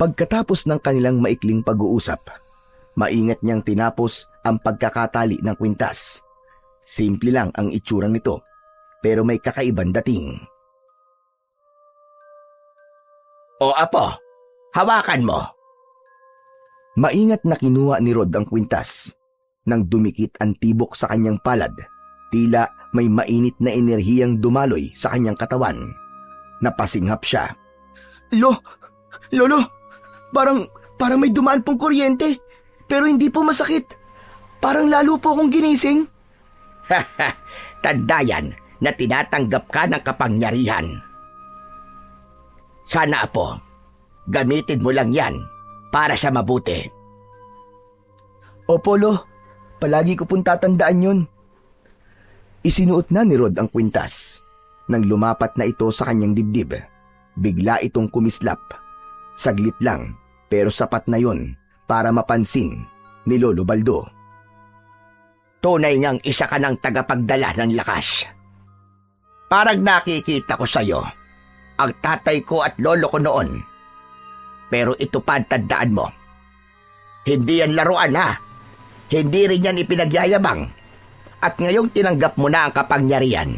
Pagkatapos ng kanilang maikling pag-uusap, maingat niyang tinapos ang pagkakatali ng kwintas. Simple lang ang itsura nito, pero may kakaibang dating. O apo, hawakan mo. Maingat na kinuha ni Rod ang kwintas. Nang dumikit ang tibok sa kanyang palad, tila may mainit na enerhiyang dumaloy sa kanyang katawan. Napasinghap siya. Lolo, parang may dumaan pong kuryente, pero hindi po masakit. Parang lalo po akong ginising. Tanda yan na tinatanggap ka ng kapangyarihan. Sana apo, gamitin mo lang yan para sa mabuti. Opo, Lo. Palagi ko pong tatandaan yun. Isinuot na ni Rod ang kwintas. Nang lumapat na ito sa kanyang dibdib, bigla itong kumislap. Saglit lang, pero sapat na yon para mapansin ni Lolo Baldo. Tunay ngang isa ka ng tagapagdala ng lakas. Parang nakikita ko sa'yo ang tatay ko at lolo ko noon. Pero ito pa ang tandaan mo. Hindi yan laruan ha. Hindi rin yan ipinagyayabang. At ngayong tinanggap mo na ang kapangyarihan,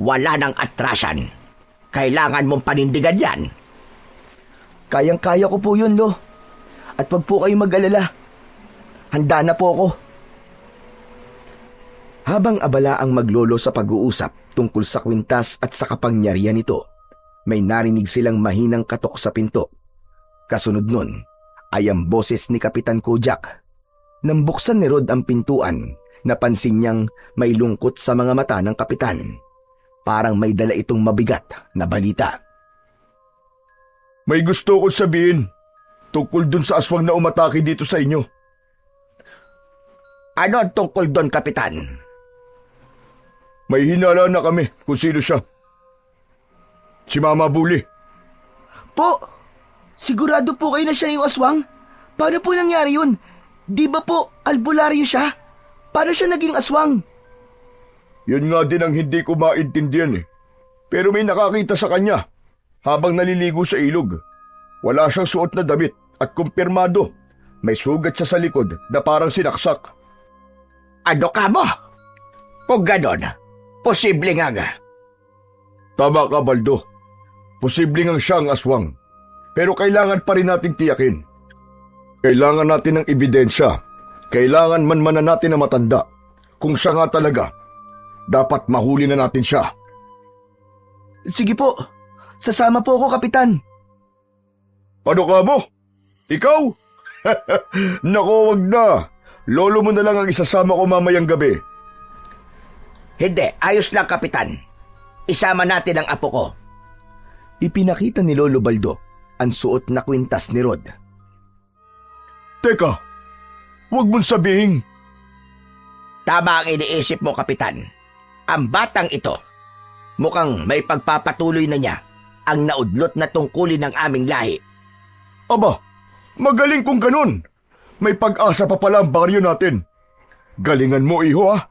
wala nang atrasan. Kailangan mong panindigan yan. Kayang-kaya ko po yun, Lo. At wag po kayong mag-alala. Handa na po ako. Habang abala ang maglolo sa pag-uusap tungkol sa kwintas at sa kapangyarihan nito, may narinig silang mahinang katok sa pinto. Kasunod nun ay ang boses ni Kapitan Kojak. Nang buksan ni Rod ang pintuan, napansin niyang may lungkot sa mga mata ng kapitan. Parang may dala itong mabigat na balita. May gusto ko sabihin tungkol dun sa aswang na umatake dito sa inyo. Ano ang tungkol doon, Kapitan? May hinala na kami kung sino siya. Si Mama Bully. Po, Sigurado po kayo na siya yung aswang? Paano po nangyari yun? Di ba po albularyo siya? Paano siya naging aswang? Yun nga din ang hindi ko maintindihan eh. Pero may nakakita sa kanya habang naliligo sa ilog. Wala siyang suot na damit at kumpirmado. May sugat siya sa likod na parang sinaksak. Ano ka mo? Kung ganon, posible nga. Tama ka, Baldo. Posible ngang siya ang aswang. Pero kailangan pa rin nating tiyakin. Kailangan natin ng ebidensya. Kailangan manmanan natin na matanda. Kung siya nga talaga, dapat mahuli na natin siya. Sige po, sasama po ako, Kapitan. Ano ka mo? Ikaw? Nako, wag na. Lolo mo na lang ang isasama ko mamayang gabi. Hindi, ayos lang, Kapitan. Isama natin ang apo ko. Ipinakita ni Lolo Baldo ang suot na kwintas ni Rod. Teka, wag mong sabihin. Tama ang iniisip mo, Kapitan. Ang batang ito, mukhang may pagpapatuloy na niya ang naudlot na tungkulin ng aming lahi. Aba, magaling kung ganun. May pag-asa pa pala ang baryo natin. Galingan mo, iho ah.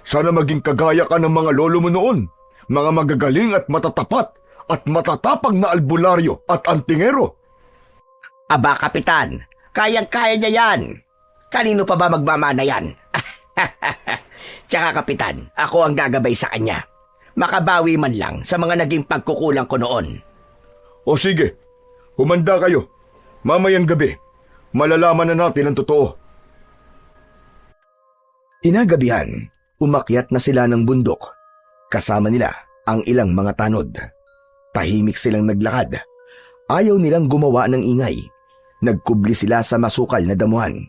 Sana maging kagaya ka ng mga lolo mo noon. Mga magagaling at matatapat at matatapang na albularyo at antingero. Aba, Kapitan, kayang-kaya niya yan. Kanino pa ba magmamana yan? Tsaka, Kapitan, ako ang gagabay sa kanya. Makabawi man lang sa mga naging pagkukulang ko noon. O sige, humanda kayo. Mamayang gabi, malalaman na natin ang totoo. Inagabihan, umakyat na sila ng bundok. Kasama nila ang ilang mga tanod. Tahimik silang naglakad. Ayaw nilang gumawa ng ingay. Nagkubli sila sa masukal na damuhan.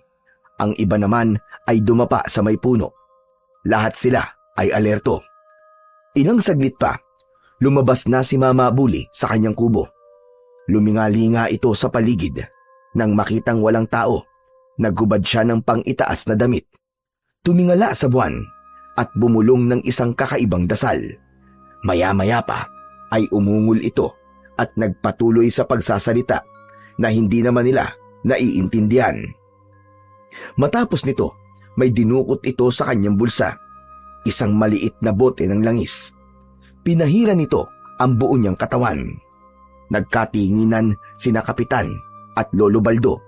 Ang iba naman ay dumapa sa may puno. Lahat sila ay alerto. Ilang saglit pa, lumabas na si Mama Buli sa kanyang kubo. Lumingalinga ito sa paligid. Nang makitang walang tao, naghubad siya ng pang-itaas na damit. Tumingala sa buwan at bumulong ng isang kakaibang dasal. Maya-maya pa ay umungol ito at nagpatuloy sa pagsasalita na hindi naman nila naiintindihan. Matapos nito, may dinukot ito sa kanyang bulsa. Isang maliit na bote ng langis. Pinahira nito ang buo niyang katawan. Nagkatinginan sina Kapitan at Lolo Baldo.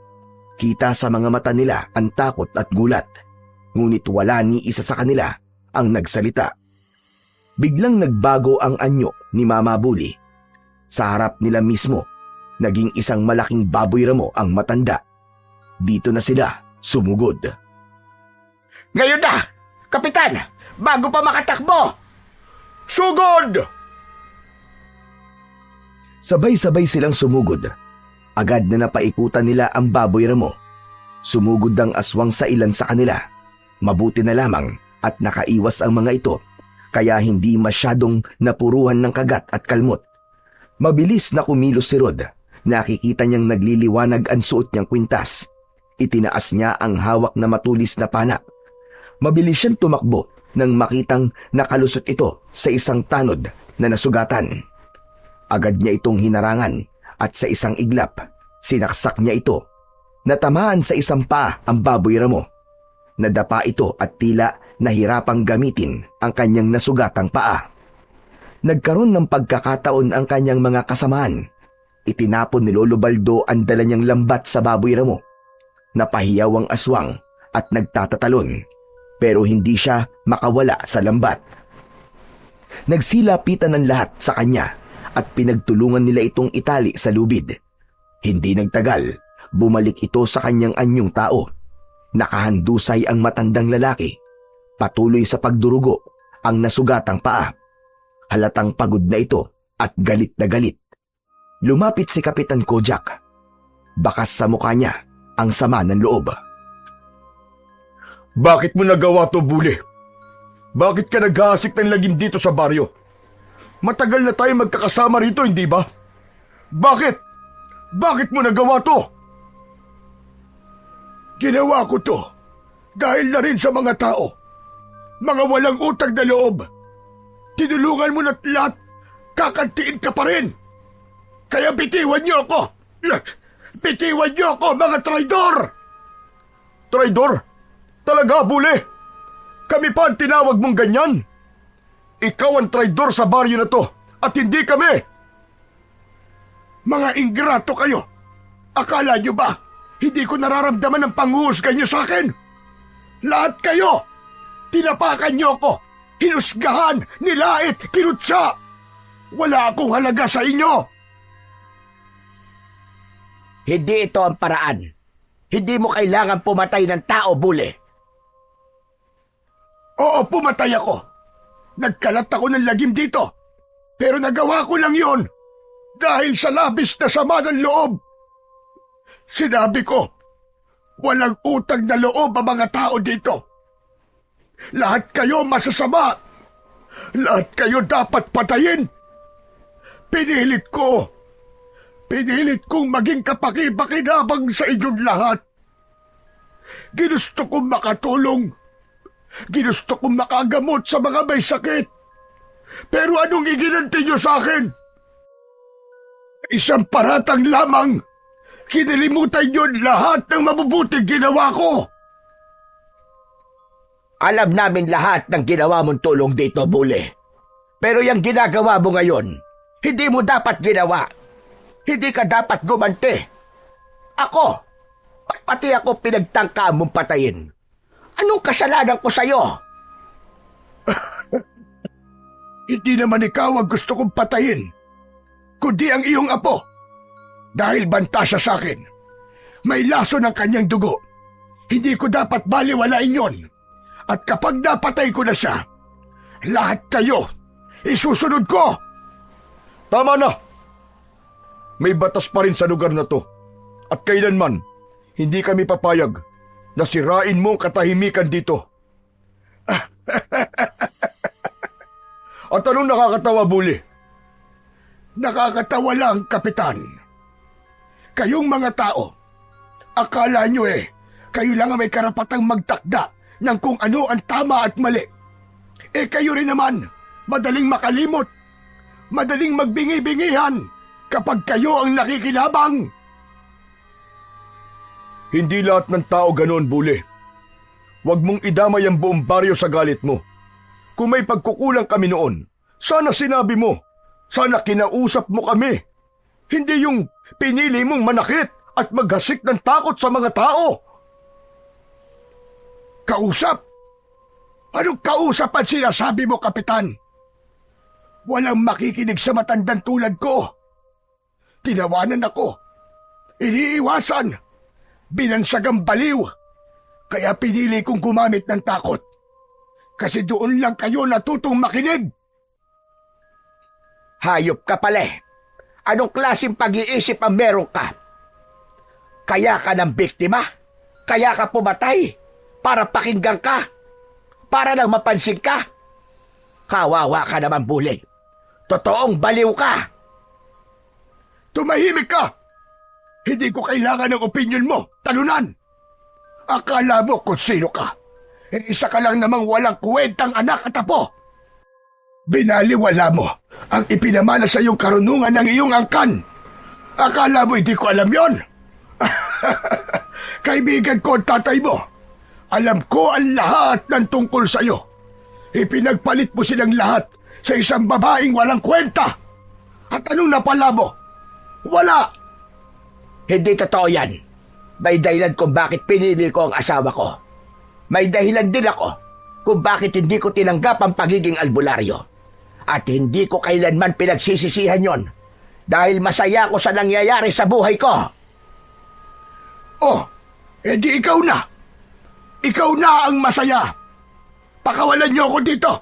Kita sa mga mata nila ang takot at gulat. Ngunit wala ni isa sa kanila ang nagsalita. Biglang nagbago ang anyo ni Mama Buli. Sa harap nila mismo, naging isang malaking baboy ramo ang matanda. Dito na sila sumugod. Ngayon na, Kapitan, bago pa makatakbo! Sugod! Sabay-sabay silang sumugod. Agad na napaikutan nila ang baboy ramo. Sumugod ang aswang sa ilan sa kanila. Mabuti na lamang at nakaiwas ang mga ito, kaya hindi masyadong napuruhan ng kagat at kalmot. Mabilis na kumilos si Rod. Nakikita niyang nagliliwanag ang suot niyang kwintas. Itinaas niya ang hawak na matulis na pana. Mabilis siyang tumakbo nang makitang nakalusot ito sa isang tanod na nasugatan. Agad niya itong hinarangan at sa isang iglap, sinaksak niya ito. Natamaan sa isang paa ang baboy ramo. Nadapa ito at tila nahirapang gamitin ang kanyang nasugatang paa. Nagkaroon ng pagkakataon ang kanyang mga kasamaan. Itinapon ni Lolo Baldo ang dala niyang lambat sa baboy ramo. Napahiyaw ang aswang at nagtatatalon, pero hindi siya makawala sa lambat. Nagsilapitan ng lahat sa kanya at pinagtulungan nila itong itali sa lubid. Hindi nagtagal, bumalik ito sa kanyang anyong tao. Nakahandusay ang matandang lalaki. Patuloy sa pagdurugo ang nasugatang paa. Halatang pagod na ito at galit na galit. Lumapit si Kapitan Kojak. Bakas sa mukha niya ang sama ng loob. Bakit mo nagawa to, Buli? Bakit ka naghahasik ng lagim dito sa baryo? Matagal na tayo magkakasama rito, hindi ba? Bakit? Bakit mo nagawa to? Ginawa ko to dahil na rin sa mga tao. Mga walang utang na loob. Tinulungan mo na't lahat, kakantiin ka pa rin. Kaya bitiwan niyo ako. Bitiwan niyo ako, mga traidor! Traidor? Talaga, Bule? Kami pa ang tinawag mong ganyan? Ikaw ang traidor sa baryo na to at hindi kami! Mga ingrato kayo! Akala niyo ba, hindi ko nararamdaman ang panghuhusga niyo sa akin? Lahat kayo! Tinapakan niyo ako! Hinusgahan! Nilait! Kinutsa! Wala akong halaga sa inyo! Hindi ito ang paraan. Hindi mo kailangan pumatay ng tao, Bule. Oo, pumatay ako. Nagkalat ako ng lagim dito. Pero nagawa ko lang yon dahil sa labis na sama ng loob. Sinabi ko, walang utang na loob ang mga tao dito. Lahat kayo masasama. Lahat kayo dapat patayin. Pinilit kong maging kapaki-pakinabang sa inyong lahat. Ginusto kong makatulong. Ginusto kong makagamot sa mga may sakit. Pero anong iginanti niyo sa akin? Isang paratang lamang. Kinilimutan niyo lahat ng mabubuting ginawa ko. Alam namin lahat ng ginawa mong tulong dito, Bule. Pero yung ginagawa mo ngayon, hindi mo dapat ginawa. Hindi ka dapat gumanti. Ako, pati ako pinagtangkaan mong patayin. Anong kasalanan ko sa'yo? Hindi naman ikaw ang gusto kong patayin, kundi ang iyong apo. Dahil banta siya sa akin. May laso ng kanyang dugo. Hindi ko dapat baliwalain yon. At kapag napatay ko na siya, lahat kayo, isusunod ko. Tama na! May batas pa rin sa lugar na to. At kailanman, hindi kami papayag na sirain mo ang katahimikan dito. At anong nakakatawa, Bule? Nakakatawa lang, Kapitan. Kayong mga tao, akala nyo kayo lang ang may karapatang magtakda ng kung ano ang tama at mali. Kayo rin naman, madaling makalimot, madaling magbingi-bingihan kapag kayo ang nakikinabang. Hindi lahat ng tao ganoon, Bule. Huwag mong idamay ang buong baryo sa galit mo. Kung may pagkukulang kami noon, sana sinabi mo. Sana kinausap mo kami. Hindi yung pinili mong manakit at maghasik ng takot sa mga tao. Kausap? Anong kausap ang sinasabi mo, Kapitan? Walang makikinig sa matandang tulad ko. Tinawanan ako. Iniiwasan. Binansagang baliw. Kaya pinili kong gumamit ng takot. Kasi doon lang kayo natutong makinig. Hayop ka pala. Anong klaseng pag-iisip ang meron ka? Kaya ka ng biktima? Kaya ka pumatay? Para pakinggan ka? Para lang mapansin ka? Kawawa ka naman, Bule. Totoong baliw ka. Tumahimik ka! Hindi ko kailangan ng opinyon mo, talunan! Akala mo kung sino ka. Isa ka lang namang walang kwentang anak at apo. Binaliwala mo ang ipinamana sa iyong karunungan ng iyong angkan. Akala mo hindi ko alam yon? Kaibigan ko ang tatay mo. Alam ko ang lahat ng tungkol sa iyo. Ipinagpalit mo silang lahat sa isang babaeng walang kwenta. At anong napala mo? Wala! Hindi totoo yan. May dahilan kung bakit pinili ko ang asawa ko. May dahilan din ako kung bakit hindi ko tinanggap ang pagiging albularyo. At hindi ko kailanman pinagsisisihan yon dahil masaya ako sa nangyayari sa buhay ko. Oh, edi ikaw na. Ikaw na ang masaya. Pakawalan niyo ako dito.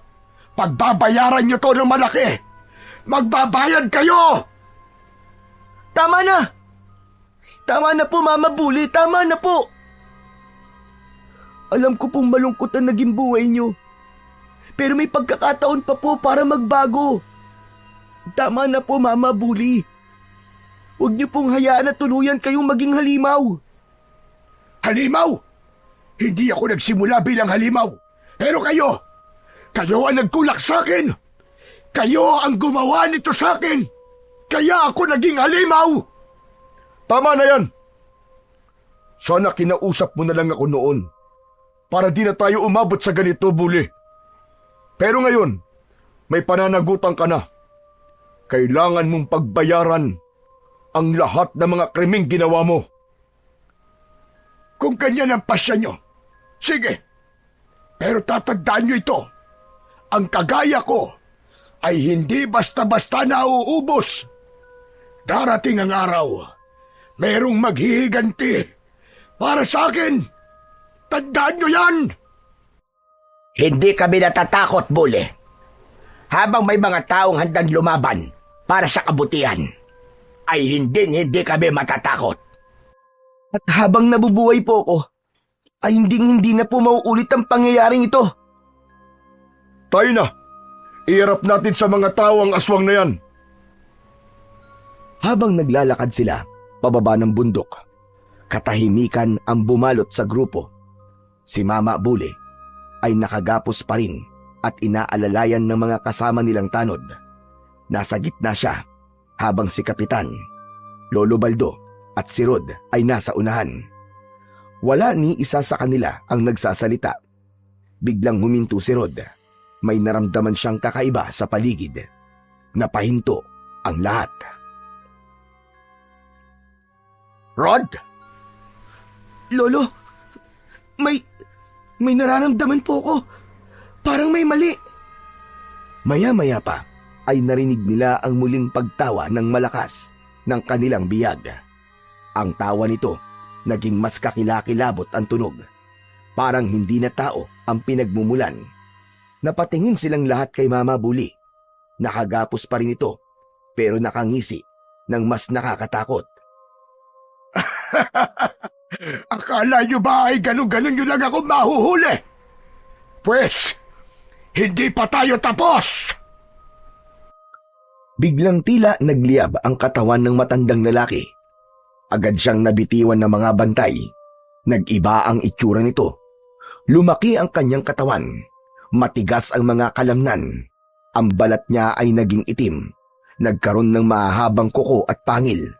Pagbabayaran niyo to ng malaki. Magbabayad kayo! Tama na! Tama na po, Mama Bule. Tama na po. Alam ko pong malungkot ang naging buhay niyo. Pero may pagkakataon pa po para magbago. Tama na po, Mama Bule. Huwag niyo pong hayaan na tuluyan kayong maging halimaw. Halimaw? Hindi ako nagsimula bilang halimaw. Pero kayo ang nagtulak sa akin. Kayo ang gumawa nito sa akin. Kaya ako naging halimaw. Tama na yan! Sana kinausap mo na lang ako noon para di na tayo umabot sa ganito, Buli. Pero ngayon, may pananagutan ka na. Kailangan mong pagbayaran ang lahat ng mga krimeng ginawa mo. Kung ganyan ang pasya nyo, sige. Pero tatandaan nyo ito. Ang kagaya ko ay hindi basta-basta nauubos. Darating ang araw, merong maghihiganti para sa akin. Tandaan nyo yan! Hindi kami natatakot, Buli. Habang may mga taong handang lumaban para sa kabutihan, ay hindi kami matatakot. At habang nabubuhay po ako, ay hindi na po mauulit ang pangyayaring ito. Tayo na. Iharap natin sa mga tao ang aswang na yan. Habang naglalakad sila pababa ng bundok, katahimikan ang bumalot sa grupo. Si Mama Buli ay nakagapos pa rin at inaalalayan ng mga kasama nilang tanod. Nasa gitna siya habang si Kapitan, Lolo Baldo at si Rod ay nasa unahan. Wala ni isa sa kanila ang nagsasalita. Biglang huminto si Rod. May naramdaman siyang kakaiba sa paligid. Napahinto ang lahat. Rod? Lolo, may nararamdaman po ako. Parang may mali. Maya-maya pa ay narinig nila ang muling pagtawa ng malakas ng kanilang biyag. Ang tawa nito naging mas kakilakilabot ang tunog. Parang hindi na tao ang pinagmumulan. Napatingin silang lahat kay Mama Buli. Nakagapos pa rin ito pero nakangisi ng mas nakakatakot. Akala nyo ba ay ganun-ganun nyo lang ako mahuhuli? Pwes, hindi pa tayo tapos! Biglang tila nagliyab ang katawan ng matandang lalaki. Agad siyang nabitiwan ng mga bantay. Nag-iba ang itsura nito. Lumaki ang kanyang katawan. Matigas ang mga kalamnan. Ang balat niya ay naging itim. Nagkaroon ng mahahabang kuko at pangil.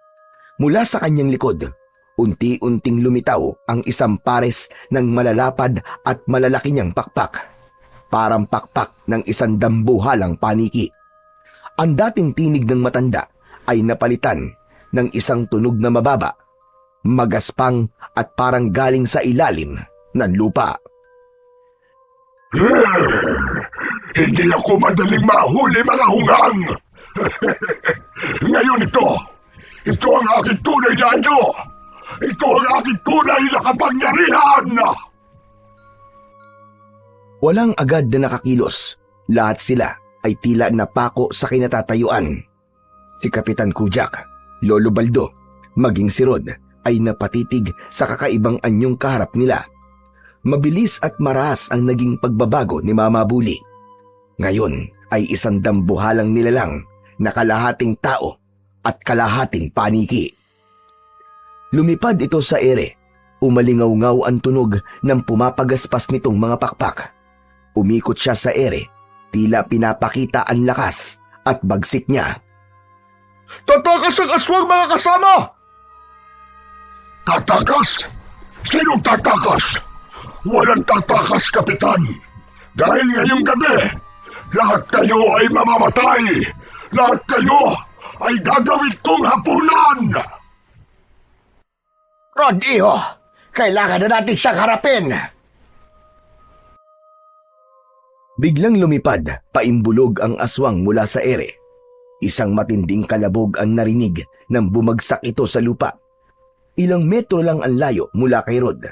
Mula sa kanyang likod, unti-unting lumitaw ang isang pares ng malalapad at malalaki niyang pakpak. Parang pakpak ng isang dambuhalang paniki. Ang dating tinig ng matanda ay napalitan ng isang tunog na mababa, magaspang at parang galing sa ilalim ng lupa. Hindi ako madaling mahuli, mga hungang! Ngayon ito ang aking tunay na anyo! Ito ang aking tunay na kapangyarihan! Walang agad na nakakilos. Lahat sila ay tila napako sa kinatatayuan. Si Kapitan Kujak, Lolo Baldo, maging si Rod ay napatitig sa kakaibang anyong kaharap nila. Mabilis at maras ang naging pagbabago ni Mama Buli. Ngayon ay isang dambuhalang nilalang na kalahating tao at kalahating paniki. Lumipad ito sa ere. Umalingaw-ngaw ang tunog ng pumapagaspas nitong mga pakpak. Umikot siya sa ere, tila pinapakita ang lakas at bagsik niya. Tatakas ang aswang, mga kasama! Tatakas? Sinong tatakas? Walang tatakas, Kapitan. Dahil ngayong gabi, lahat kayo ay mamamatay. Lahat kayo ay gagawin kong hapunan. Rod, iho! Kailangan na natin siyang harapin! Biglang lumipad, paimbulog ang aswang mula sa ere. Isang matinding kalabog ang narinig nang bumagsak ito sa lupa. Ilang metro lang ang layo mula kay Rod.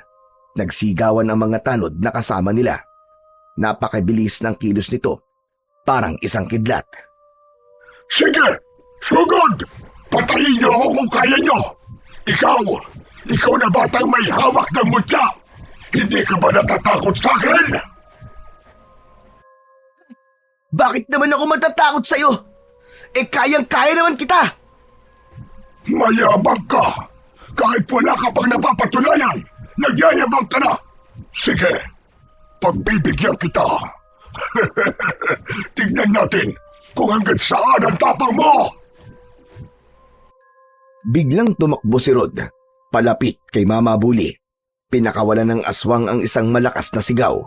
Nagsigawan ang mga tanod na kasama nila. Napakabilis ng kilos nito, parang isang kidlat. Sige, sugod! Patayin niyo ako kung kaya niyo! Ikaw na batang may hawak ng mutya! Hindi ka ba natatakot sa akin? Bakit naman ako matatakot sa'yo? Kayang-kaya naman kita! Mayabang ka! Kahit wala ka pang napapatunayan, nagyayabang ka na! Sige, pagbibigyan kita! Tignan natin kung hanggang saan ang tapang mo! Biglang tumakbo si Rod, palapit kay Mama Buli. Pinakawalan ng aswang ang isang malakas na sigaw.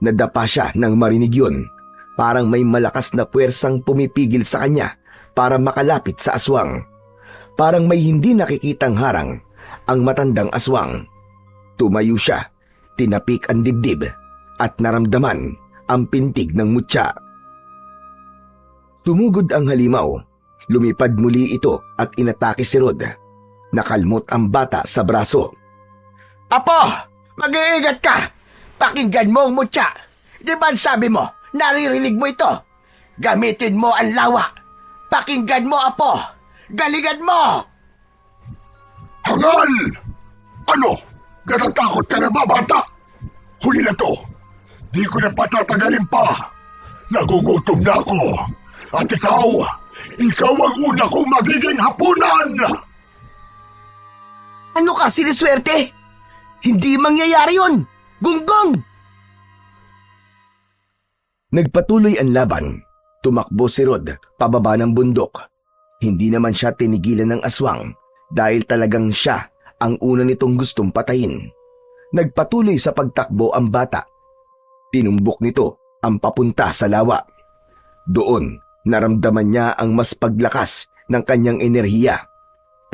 Nadapa siya nang marinig yun. Parang may malakas na puwersang pumipigil sa kanya para makalapit sa aswang. Parang may hindi nakikitang harang ang matandang aswang. Tumayo siya, tinapik ang dibdib at naramdaman ang pintig ng mutya. Tumugod ang halimaw. Lumipad muli ito at inatake si Rod. Nakalmot ang bata sa braso. Apo, mag-iingat ka. Pakinggan mo ang mutya. Di ba sabi mo, naririnig mo ito? Gamitin mo ang lawa. Pakinggan mo, Apo. Galingan mo! Hangal! Ano? Natatakot ka na ba, bata? Huli na to. Di ko na patatagalin pa. Nagugutom na ako. At ikaw ang una kong magiging hapunan! Ano ka, siniswerte? Hindi mangyayari yun! Gunggong! Nagpatuloy ang laban. Tumakbo si Rod pababa ng bundok. Hindi naman siya tinigilan ng aswang dahil talagang siya ang una nitong gustong patayin. Nagpatuloy sa pagtakbo ang bata. Tinumbok nito ang papunta sa lawa. Doon, naramdaman niya ang mas paglakas ng kanyang enerhiya.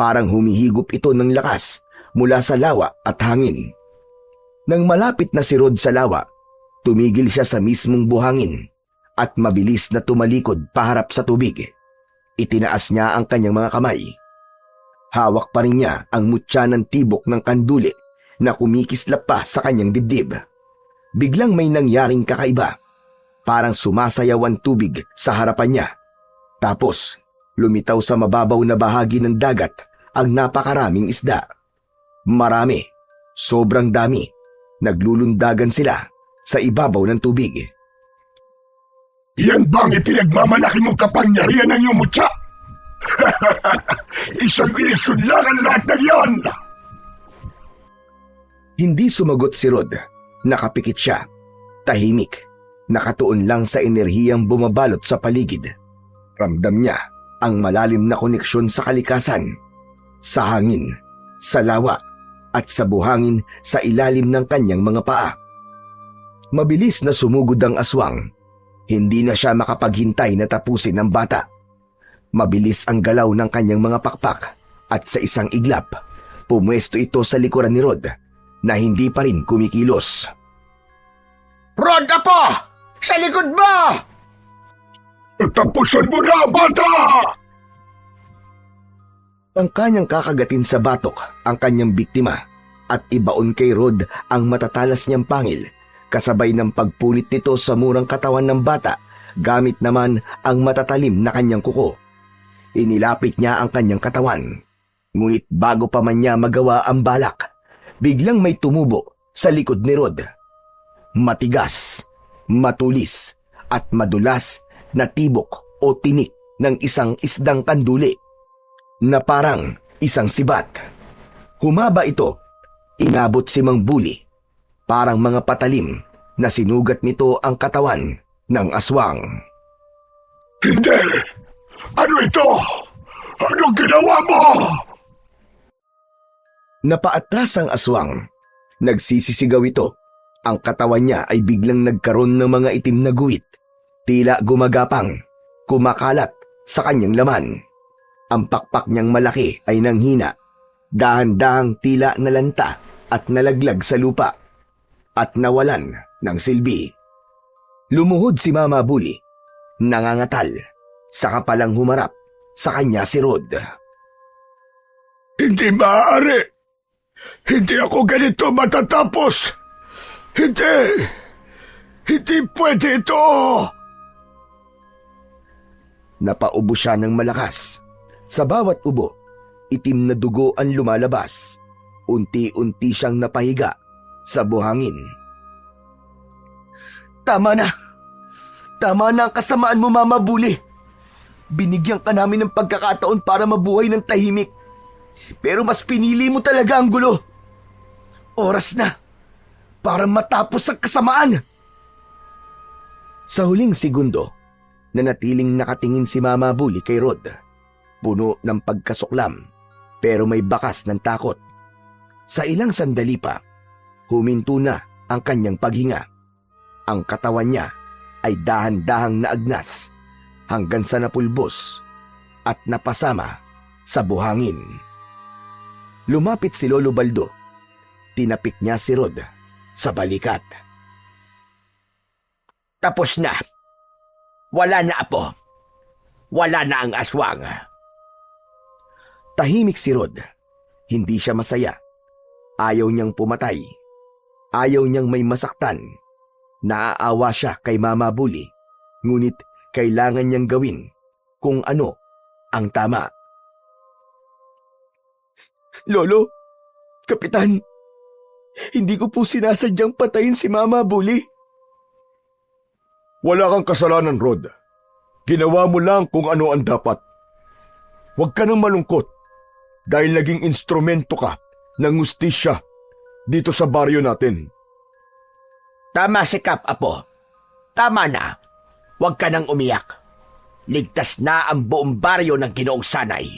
Parang humihigop ito ng lakas mula sa lawa at hangin. Nang malapit na si Rod sa lawa, tumigil siya sa mismong buhangin at mabilis na tumalikod paharap sa tubig. Itinaas niya ang kanyang mga kamay. Hawak pa rin niya ang mutya ng tibok ng kanduli na kumikislap pa sa kanyang dibdib. Biglang may nangyaring kakaiba. Parang sumasayaw ang tubig sa harapan niya. Tapos, lumitaw sa mababaw na bahagi ng dagat ang napakaraming isda. Marami, sobrang dami. Naglulundagan sila sa ibabaw ng tubig. Yan bang ipinagmamalaki mong kapangyarihan ng iyong mutya? Isang inisunlan ang lahat ng yan! Hindi sumagot si Rod. Nakapikit siya. Tahimik. Nakatuon lang sa enerhiyang bumabalot sa paligid. Ramdam niya ang malalim na koneksyon sa kalikasan, sa hangin, sa lawa, at sa buhangin sa ilalim ng kanyang mga paa. Mabilis na sumugod ang aswang. Hindi na siya makapaghintay na tapusin ang bata. Mabilis ang galaw ng kanyang mga pakpak at sa isang iglap, pumwesto ito sa likuran ni Rod na hindi pa rin kumikilos. Rod, Apo! Sa likod mo! Tapusin mo na, bata! Ang kanyang kakagatin sa batok ang kanyang biktima at ibaon kay Rod ang matatalas niyang pangil kasabay ng pagpunit nito sa murang katawan ng bata gamit naman ang matatalim na kanyang kuko. Inilapit niya ang kanyang katawan. Ngunit bago pa man niya magawa ang balak, biglang may tumubo sa likod ni Rod. Matigas, matulis at madulas na tibok o tinik ng isang isdang kanduli na parang isang sibat. Humaba ito, inabot si Mang Buli. Parang mga patalim na sinugat nito ang katawan ng aswang. Hindi! Ano ito? Anong ginawa mo? Napaatras ang aswang. Nagsisisigaw ito. Ang katawan niya ay biglang nagkaroon ng mga itim na guhit. Tila gumagapang, kumakalat sa kanyang laman. Ang pakpak niyang malaki ay nanghina. Dahan-dahang tila nalanta at nalaglag sa lupa. At nawalan ng silbi. Lumuhod si Mama Buli. Nangangatal. Saka palang humarap sa kanya si Rod. Hindi maaari. Hindi ako ganito matatapos. Hindi. Hindi pwede ito. Napaubo siya ng malakas. Sa bawat ubo, itim na dugo ang lumalabas. Unti-unti siyang napahiga sa buhangin. Tama na. Tama na ang kasamaan mo, Mama Buli. Binigyan ka namin ng pagkakataon para mabuhay ng tahimik. Pero mas pinili mo talaga ang gulo. Oras na para matapos ang kasamaan. Sa huling segundo, nanatiling nakatingin si Mama Buli kay Rod. Puno ng pagkasuklam, pero may bakas ng takot. Sa ilang sandali pa, Huminto na ang kanyang paghinga. Ang katawan niya ay dahan-dahang naagnas hanggang sa napulbos at napasama sa buhangin. Lumapit si Lolo Baldo. Tinapik niya si Rod sa balikat. Tapos na. Wala na, Apo. Wala na ang aswang. Tahimik si Rod. Hindi siya masaya. Ayaw niyang pumatay. Ayaw niyang may masaktan. Naaawa siya kay Mama Bully. Ngunit kailangan niyang gawin kung ano ang tama. Lolo, Kapitan, hindi ko po sinasadyang patayin si Mama Bully. Wala kang kasalanan, Rod. Ginawa mo lang kung ano ang dapat. Huwag ka nang malungkot dahil naging instrumento ka ng hustisya dito sa baryo natin. Tama si Kap, Apo. Tama na. Huwag ka nang umiyak. Ligtas na ang buong baryo ng Ginoong Sanay.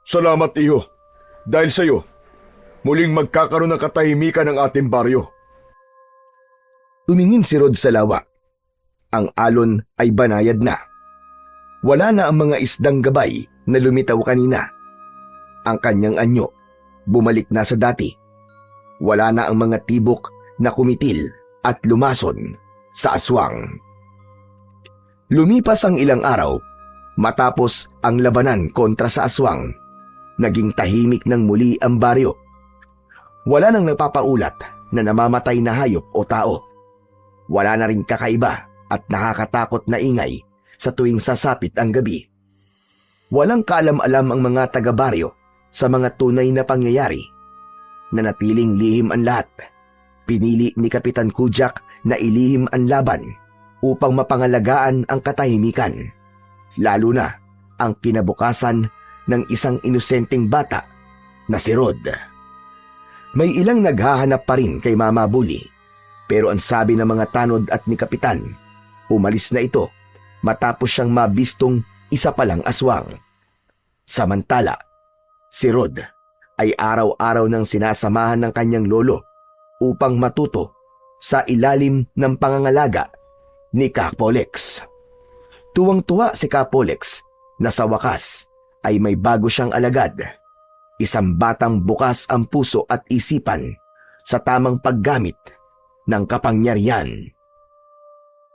Salamat, Iyo. Dahil sa iyo, muling magkakaroon ng katahimikan ng ating baryo. Tumingin si Rod sa lawa. Ang alon ay banayad na. Wala na ang mga isdang gabay na lumitaw kanina. Ang kanyang anyo, bumalik na sa dati. Wala na ang mga tibok na kumitil at lumason sa aswang. Lumipas ang ilang araw, matapos ang labanan kontra sa aswang, naging tahimik ng muli ang baryo. Wala nang napapaulat na namamatay na hayop o tao. Wala na rin kakaiba at nakakatakot na ingay sa tuwing sasapit ang gabi. Walang kaalam-alam ang mga taga-baryo sa mga tunay na pangyayari. Nanatiling lihim ang lahat. Pinili ni Kapitan Kujak na ilihim ang laban upang mapangalagaan ang katahimikan, lalo na ang kinabukasan ng isang inosenteng bata na si Rod. May ilang naghahanap pa rin kay Mama Bully, pero ang sabi ng mga tanod at ni Kapitan, umalis na ito matapos siyang mabistong isa palang aswang. Samantala, si Rod ay araw-araw nang sinasamahan ng kanyang lolo upang matuto sa ilalim ng pangangalaga ni Kapolex. Tuwang-tuwa si Kapolex na sa wakas ay may bago siyang alagad, isang batang bukas ang puso at isipan sa tamang paggamit ng kapangyarihan.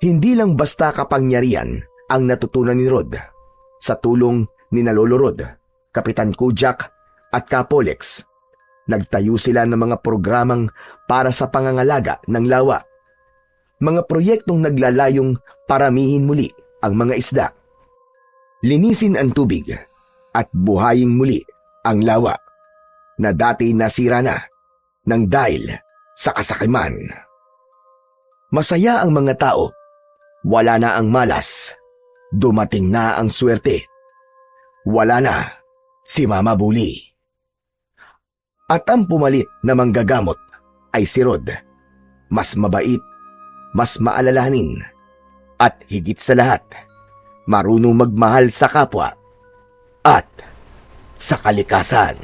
Hindi lang basta kapangyarihan ang natutunan ni Rod. Sa tulong ni Lolo Rod, Kapitan Kujak at Kapolex, nagtayo sila ng mga programang para sa pangangalaga ng lawa. Mga proyektong naglalayong paramihin muli ang mga isda, linisin ang tubig at buhayin muli ang lawa na dati nasira na ng dahil sa kasakiman. Masaya ang mga tao. Wala na ang malas. Dumating na ang swerte. Wala na si Mama Bully. At ang pumalit na manggagamot ay si Rod. Mas mabait, mas maalalahanin, at higit sa lahat, marunong magmahal sa kapwa at sa kalikasan.